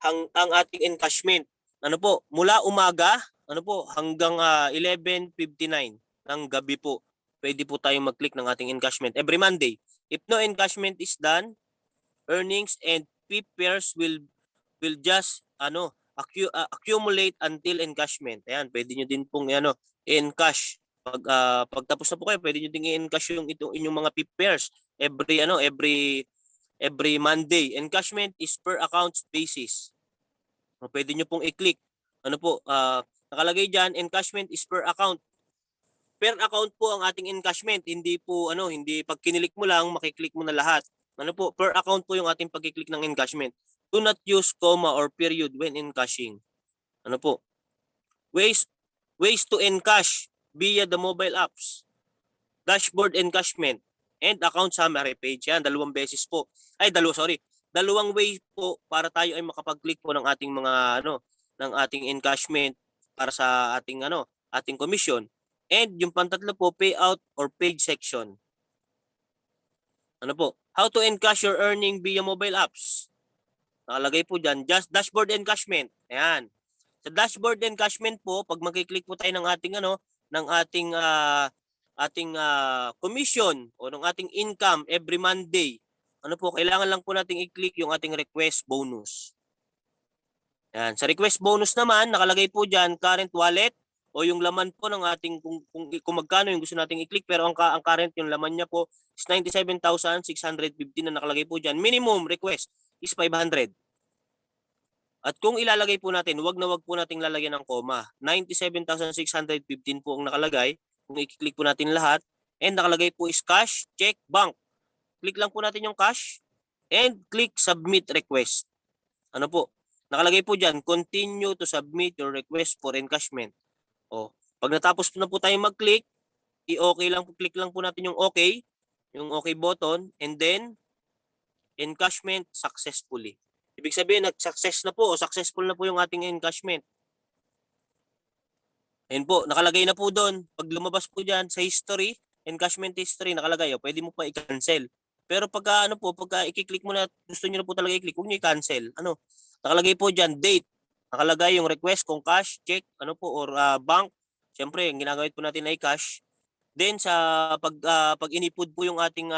ang ating encashment. Ano po? Mula umaga, ano po, hanggang 11:59 ng gabi po. Pwede po tayong mag-click ng ating encashment every Monday. If no encashment is done, earnings and fee pairs will just accumulate until encashment. Ayan, pwede nyo din pong encash. Pagtapos na po kayo, pwede nyo din i-encash yung inyong mga fee pairs every Monday. Encashment is per accounts basis. Pwede nyo pong i-click. Ano po, nakalagay dyan, encashment is per account. Per account po ang ating encashment. Hindi po, hindi pag kinilik mo lang, makiklik mo na lahat. Ano po, per account po yung ating pag-click ng encashment. Do not use comma or period when encashing. Ano po? Ways to encash via the mobile apps. Dashboard encashment and account summary page. Yan, 2 beses po. Dalawang way po para tayo ay makapag-click po ng ating mga ng ating encashment para sa ating ating commission. And yung pantatlo po, payout or page section. Ano po? How to encash your earning via mobile apps. Nakalagay po diyan, just dashboard encashment. Ayan. Sa dashboard encashment po, pag magki-click po tayo ng ating ng ating commission o ng ating income every Monday, ano po, kailangan lang po nating i-click yung ating request bonus. Yan. Sa request bonus naman, nakalagay po dyan, current wallet o yung laman po ng ating, kung magkano yung gusto nating i-click, pero ang current yung laman niya po is 97,650 na nakalagay po dyan. Minimum request is 500. At kung ilalagay po natin, wag po nating lalagyan ng comma. 97,615 po ang nakalagay. Kung i-click po natin lahat, and nakalagay po is cash, check, bank. Click lang po natin yung cash and click submit request. Ano po? Nakalagay po dyan, continue to submit your request for encashment. O, pag natapos na po tayo mag-click, click lang po natin yung okay button, and then encashment successfully. Ibig sabihin, nag-success na po o successful na po yung ating encashment. Ayun po, nakalagay na po doon. Pag lumabas po dyan sa history, encashment history, nakalagay, pwede mo pa i-cancel. Pero pagka ano po, pagka i-click mo na, gusto niyo na po talaga i-click, huwag niyo i-cancel. Ano, nakalagay po dyan, date. Nakalagay yung request kung cash, check, ano po, or bank. Siyempre, ang ginagawit po natin ay cash. Then sa pag inipod po yung ating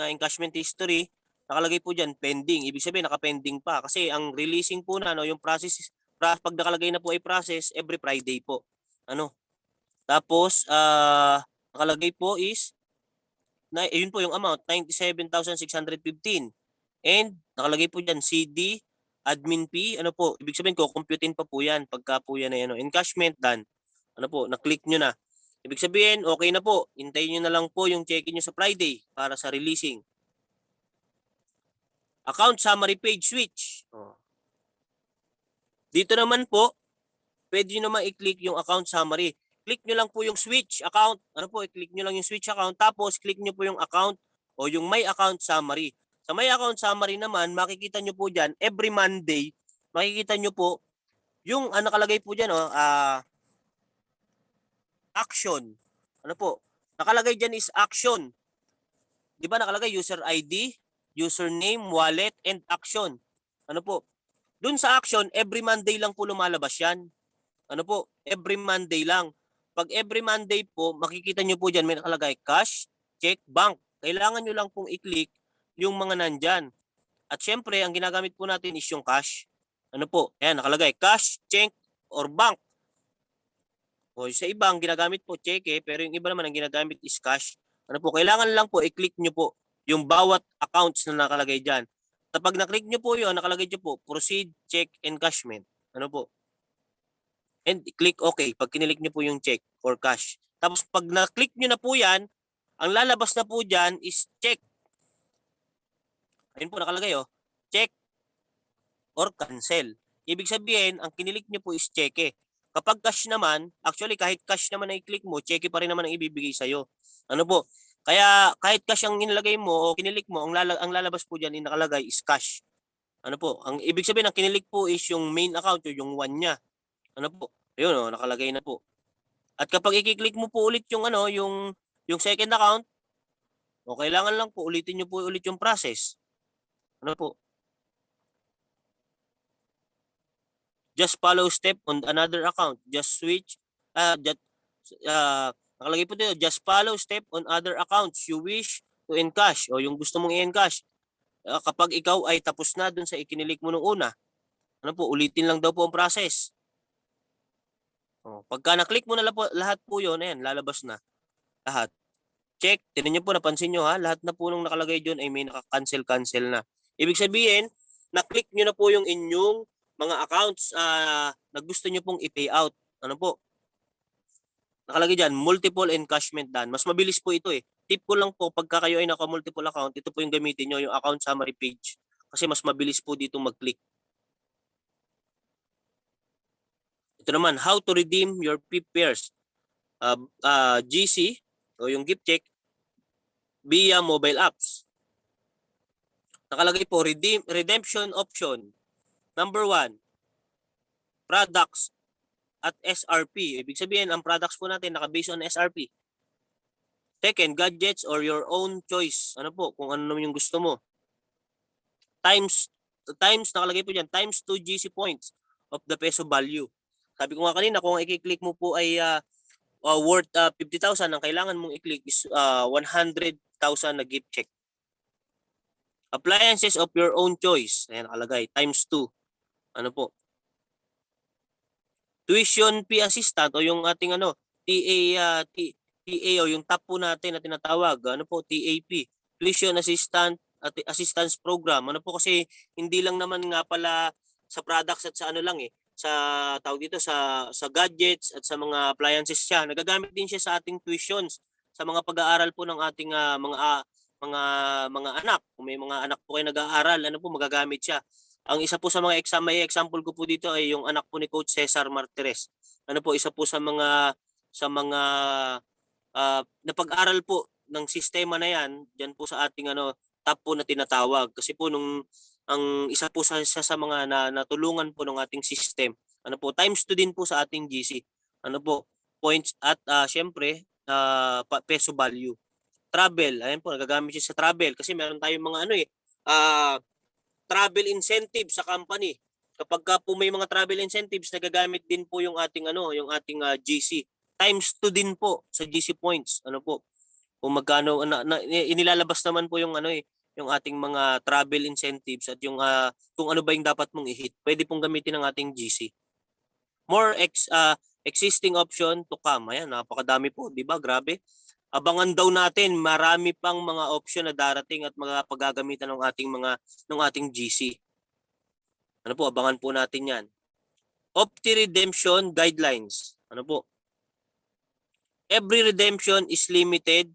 encashment history, nakalagay po diyan pending. Ibig sabihin naka-pending pa kasi ang releasing po na yung pag nakalagay na po ay process every Friday po. Ano? Tapos nakalagay po is na yun po yung amount 97,615. And nakalagay po diyan CD admin fee, ano po, ibig sabihin ko computein pa po yan pagka po yan ay encashment done. Ano po, na-click nyo na. Ibig sabihin, okay na po. Hintayin nyo na lang po yung check-in nyo sa Friday para sa releasing. Account summary page switch. Dito naman po, pwede nyo naman i-click yung account summary. Click nyo lang po yung switch account. Ano po, i-click nyo lang yung switch account. Tapos, click nyo po yung account o yung my account summary. Sa my account summary naman, makikita nyo po dyan, every Monday, makikita nyo po, yung nakalagay po dyan, action. Ano po? Nakalagay dyan is action. Di ba nakalagay user ID, username, wallet, and action. Ano po? Dun sa action, every Monday lang po lumalabas yan. Ano po? Every Monday lang. Pag every Monday po, makikita nyo po dyan, may nakalagay cash, check, bank. Kailangan nyo lang pong i-click yung mga nandyan. At syempre, ang ginagamit po natin is yung cash. Ano po? Ayan, nakalagay cash, check, or bank. O sa iba, ang ginagamit po cheque, pero yung iba naman ang ginagamit is cash. Ano po, kailangan lang po i-click nyo po yung bawat accounts na nakalagay dyan. Kapag na-click nyo po yun, nakalagay nyo po, proceed, check, encashment. Ano po? And click OK pag kinilik nyo po yung check or cash. Tapos pag na-click nyo na po yan, ang lalabas na po dyan is check. Ayun po nakalagay check or cancel. Ibig sabihin, ang kinilik nyo po is cheque. Kapag cash naman, actually kahit cash naman na i-click mo, cheque pa rin naman ang ibibigay sa'yo. Ano po? Kaya kahit cash ang inilagay mo o kinilik mo, ang lalabas po dyan nakalagay is cash. Ano po? Ang ibig sabihin, ang kinilik po is yung main account o yung one niya. Ano po? Ayun nakalagay na po. At kapag i-click mo po ulit yung second account, kailangan lang po ulitin niyo po ulit yung process. Ano po? Just follow step on another account. Just switch. Nakalagay po dito, just follow step on other accounts you wish to encash o yung gusto mong i-encash. Kapag ikaw ay tapos na dun sa ikinilik mo nung una, ano po, ulitin lang daw po ang process. Pagka na-click mo na lahat po yun, ayan, lalabas na. Lahat. Check. Tinan nyo po, napansin nyo lahat na po nung nakalagay dyan ay may naka-cancel na. Ibig sabihin, na-click nyo na po yung inyong mga accounts na gusto nyo pong i-pay out. Ano po? Nakalagay dyan, multiple encashment done. Mas mabilis po ito Tip ko lang po, pagka kayo ay naka-multiple account, ito po yung gamitin nyo, yung account summary page. Kasi mas mabilis po dito mag-click. Ito naman, how to redeem your PIP pairs. GC, o yung gift check, via mobile apps. Nakalagay po, redemption option. Number 1, products at SRP. Ibig sabihin, ang products po natin naka-base on SRP. Second, gadgets or your own choice. Ano po, kung ano naman yung gusto mo. Times, nakalagay po dyan, times 2 GC points of the peso value. Sabi ko nga kanina, kung i-click mo po ay worth 50,000, ang kailangan mong i-click is 100,000 na gift check. Appliances of your own choice. Ayan, nakalagay, times 2. Ano po? Tuition fee assistant o yung ating TA o yung top po natin na tinatawag, ano po, TAP, tuition assistance program. Ano po, kasi hindi lang naman nga pala sa products at sa sa tawag dito sa gadgets at sa mga appliances siya. Nagagamit din siya sa ating tuitions, sa mga pag-aaral po ng ating mga anak. Kung may mga anak po kayo nag-aaral, ano po, magagamit siya. Ang isa po sa mga example ko po dito ay yung anak po ni Coach Cesar Martires. Ano po, isa po sa mga napag-aral po ng sistema na yan, diyan po sa ating top po na tinatawag. Kasi po nung ang isa po sa mga natulungan po ng ating system. Ano po, times 2 din po sa ating GC. Ano po, points at syempre peso value. Travel, ayan po, nagagamit siya sa travel kasi meron tayong mga travel incentive sa company. Kapag po may mga travel incentives, nagagamit din po yung ating GC. Times 2 din po sa GC points. Ano po? Kung magkano inilalabas naman po yung yung ating mga travel incentives at yung kung ano ba yung dapat mong i-hit. Pwede pong gamitin ng ating GC. More existing option to come. Ayan, napakadami po, 'di ba? Grabe. Abangan daw natin, marami pang mga option na darating at mga paggagamitan ng ating GC. Ano po, abangan po natin 'yan. Opti redemption guidelines. Ano po? Every redemption is limited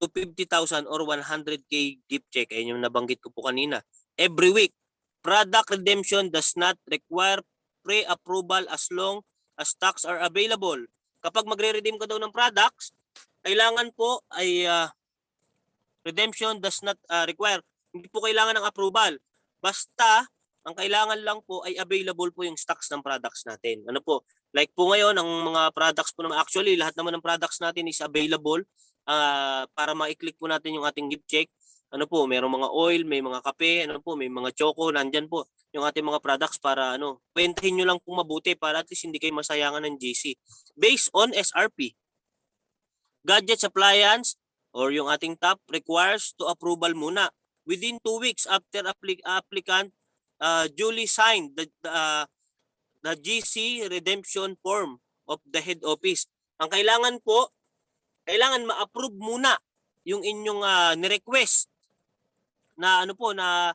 to 50,000 or 100k gift check. Ayun yung nabanggit ko po kanina. Every week, product redemption does not require pre-approval as long as stocks are available. Kapag magre-redeem ka daw ng products, kailangan po ay redemption does not require. Hindi po kailangan ng approval. Basta, ang kailangan lang po ay available po yung stocks ng products natin. Ano po? Like po ngayon, ang mga products po naman, actually, lahat naman ng products natin is available para ma-click po natin yung ating gift check. Ano po, mayroong mga oil, may mga kape, ano po, may mga choco, nandyan po yung ating mga products para kwentahin nyo lang kung mabuti para at least hindi kayo masayangan ng GC. Based on SRP. Gadgets appliance or yung ating top requires to approval muna within 2 weeks after applicant duly signed the GC redemption form of the head office. Ang kailangan po, kailangan ma-approve muna yung inyong ni-request na na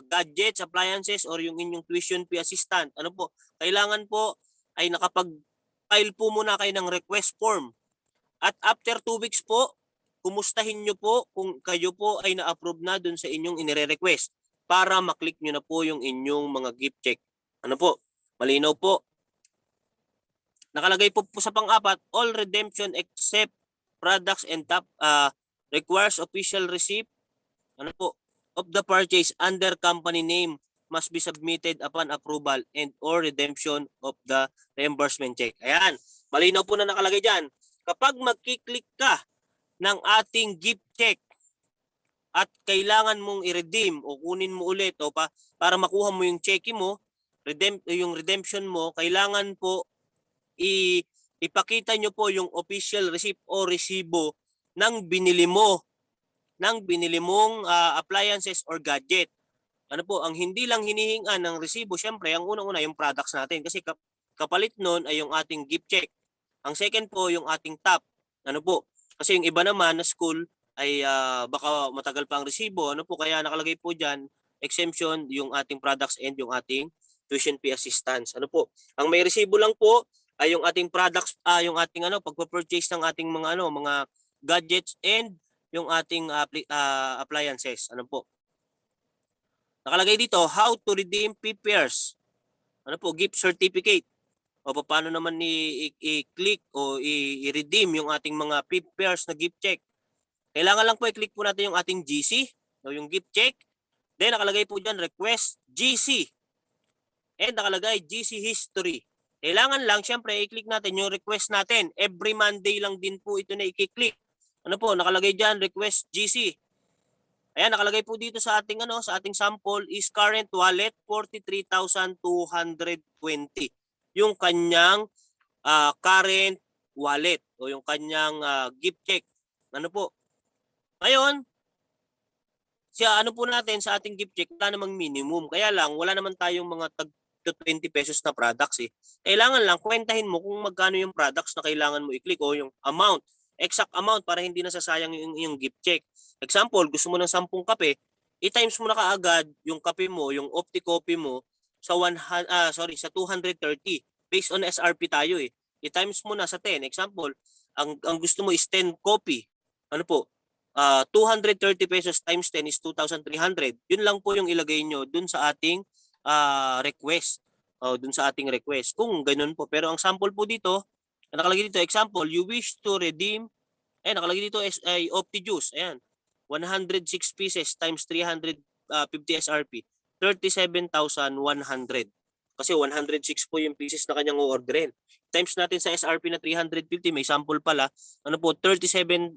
gadgets, appliances or yung inyong tuition fee assistant. Ano po? Kailangan po ay nakapag-file po muna kayo ng request form. At after 2 weeks po, kumustahin nyo po kung kayo po ay na-approve na dun sa inyong inire-request para maklik nyo na po yung inyong mga gift check. Ano po? Malinaw po. Nakalagay po sa pang-apat, all redemption except products and top requires official receipt of the purchase under company name must be submitted upon approval and or redemption of the reimbursement check. Ayan, malinaw po na nakalagay dyan. Kapag magkiklik ka ng ating gift check at kailangan mong i-redeem o kunin mo ulit o para makuha mo yung check mo, yung redemption mo, kailangan po ipakita nyo po yung official receipt o resibo ng binili mong appliances or gadget. Ano po, ang hindi lang hinihingan ng resibo, syempre, ang unang-una yung products natin kasi kapalit nun ay yung ating gift check. Ang second po, yung ating top. Ano po, kasi yung iba naman na school ay baka matagal pa ang resibo. Ano po, kaya nakalagay po dyan, exemption, yung ating products and yung ating tuition fee assistance. Ano po, ang may resibo lang po ay yung ating products, yung ating pagpa-purchase ng ating mga gadgets and yung ating appliances. Ano po? Nakalagay dito, how to redeem PPRs. Ano po, gift certificate. O paano naman i-click o i-redeem yung ating mga PPRs na gift check. Kailangan lang po i-click po natin yung ating GC o yung gift check. Then nakalagay po dyan, request GC. And nakalagay GC history. Kailangan lang, syempre, i-click natin yung request natin. Every Monday lang din po ito na i-click. Ano po, nakalagay dyan, request GC. Ayan, nakalagay po dito sa ating sa ating sample is current wallet 43,220. Yung kanyang current wallet o yung kanyang gift check. Ano po? Ngayon, natin sa ating gift check, wala namang minimum. Kaya lang, wala naman tayong mga tag 20 pesos na products eh. Kailangan lang kwentahin mo kung magkano yung products na kailangan mo i-click o yung amount, exact amount para hindi nasasayang yung gift check. Example, gusto mo ng 10 kape, i-times mo na kaagad yung kape mo, yung Opti Coffee mo sa 230 based on SRP tayo eh. I-times mo na sa 10. Example, ang gusto mo is 10 coffee. Ano po? 230 pesos times 10 is 2,300. Yun lang po yung ilagay nyo dun sa ating request. Dun sa ating request. Kung ganun po. Pero ang sample po dito, nakalagay dito, example, you wish to redeem, nakalagay dito ay Opti Juice. Ayan, 106 pieces times 350 SRP. 37,100. Kasi 106 po yung pieces na kanyang o-orderin. Times natin sa SRP na 350, may sample pala, ano po, 37,100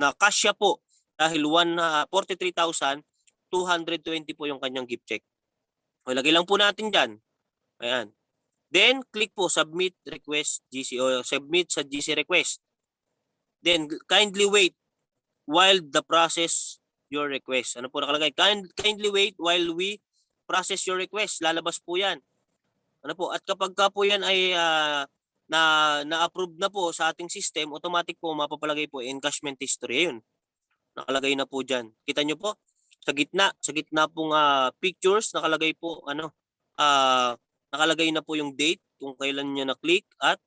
na kasya po dahil 43,220 po yung kanyang gift check. O, lagay lang po natin dyan. Ayan. Then, click po submit request GC o submit sa GC request. Then, kindly wait while the process your request. Ano po nakalagay? Kindly wait while we process your request. Lalabas po yan. Ano po? At kapag ka po yan ay na-approve na po sa ating system, automatic po mapapalagay po encashment history. Ayun. Nakalagay na po dyan. Kita nyo po? Sa gitna pong pictures, nakalagay po, nakalagay na po yung date kung kailan nyo na-click at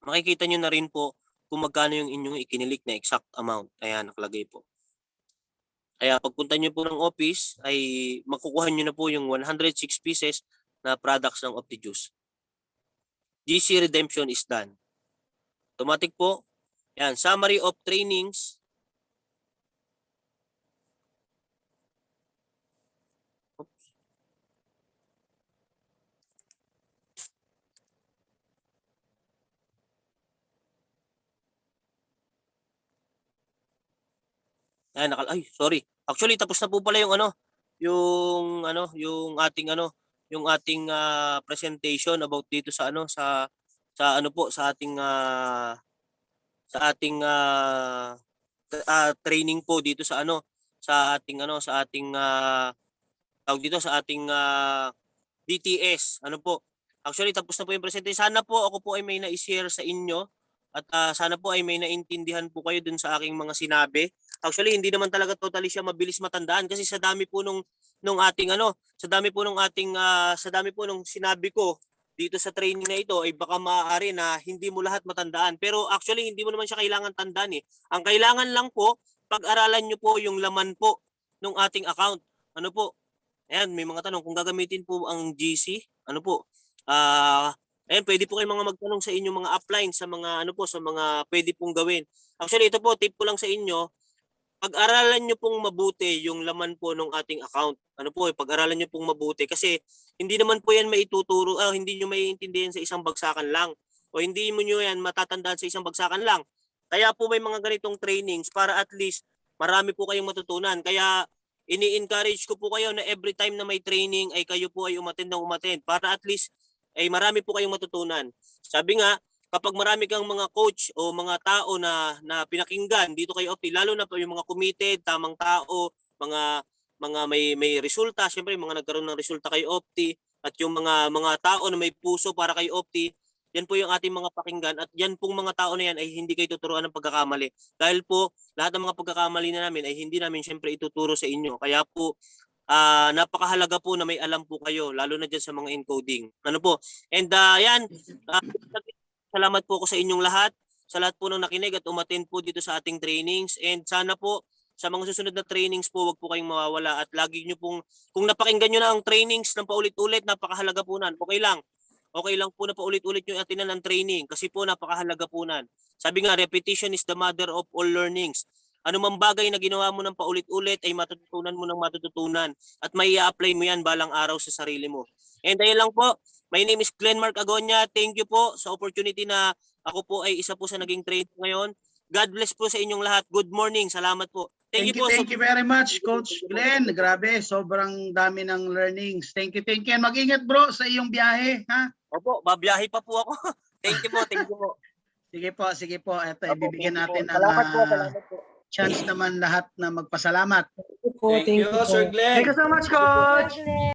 makikita nyo na rin po kung magkano yung inyong ikinilik na exact amount. Ayan, nakalagay po. Kaya pagpunta nyo po ng office, ay makukuha nyo na po yung 106 pieces na products ng OptiJuice. GC redemption is done. Automatic po. Ayan, summary of trainings. Ayan, ay, sorry. Actually, tapos na po pala yung yung ating presentation about dito sa training po dito sa ating DTS. Ano po? Actually, tapos na po yung presentation. Sana po ako po ay may na-share sa inyo at sana po ay may naintindihan po kayo dun sa aking mga sinabi. Actually, hindi naman talaga totally siya mabilis matandaan kasi sa dami po nung sinabi ko dito sa training na ito ay baka maaari na hindi mo lahat matandaan. Pero actually, hindi mo naman siya kailangan tandaan eh. Ang kailangan lang po, pag-aralan nyo po yung laman po ng ating account. Ano po? Ayan, may mga tanong kung gagamitin po ang GC, ano po? Ayan, pwede po kayong mga magtanong sa inyong mga upline sa mga sa mga pwede pong gawin. Actually, ito po tip ko lang sa inyo. Pag-aralan niyo pong mabuti yung laman po ng ating account. Ano po, pag-aralan niyo pong mabuti kasi hindi naman po yan maituturo, hindi niyo maiintindihan sa isang bagsakan lang o hindi mo niyo yan matatandaan sa isang bagsakan lang. Kaya po may mga ganitong trainings para at least marami po kayong matutunan. Kaya ini-encourage ko po kayo na every time na may training ay kayo po ay umattend para at least ay marami po kayong matutunan. Sabi nga, kapag marami kang mga coach o mga tao na pinakinggan dito kay Opti, lalo na po yung mga committed, tamang tao, mga may resulta, syempre mga nagkaroon ng resulta kay Opti at yung mga tao na may puso para kay Opti, yan po yung ating mga pakinggan at yan pong mga tao na yan ay hindi kayo tuturuan ng pagkakamali. Dahil po lahat ng mga pagkakamali na namin ay hindi namin syempre ituturo sa inyo. Kaya po napakahalaga po na may alam po kayo lalo na dyan sa mga encoding. Ano po? And yan, salamat po ako sa inyong lahat, sa lahat po ng nakinig at umattend po dito sa ating trainings. And sana po sa mga susunod na trainings po, wag po kayong mawawala at lagi nyo pong, kung napakinggan nyo na ang trainings ng paulit-ulit, napakahalaga po nan. Okay lang po na paulit-ulit nyo atinan ang training kasi po napakahalaga po nan. Sabi nga, repetition is the mother of all learnings. Ano mang bagay na ginawa mo ng paulit-ulit ay matututunan mo ng matututunan at may i-apply mo yan balang araw sa sarili mo. And ayun lang po. My name is Glenn Mark Agonia. Thank you po sa opportunity na ako po ay isa po sa naging trainer ngayon. God bless po sa inyong lahat. Good morning. Salamat po. Thank you very much, Coach Glenn. Grabe, sobrang dami ng learnings. Thank you. And mag-ingat bro sa iyong biyahe, ha? Opo, babiyahe pa po ako. Thank you po. Sige po. Ito, ibibigyan natin ng salamat po. chance naman lahat na magpasalamat. Thank you, Sir Glenn. Thank you so much, Coach.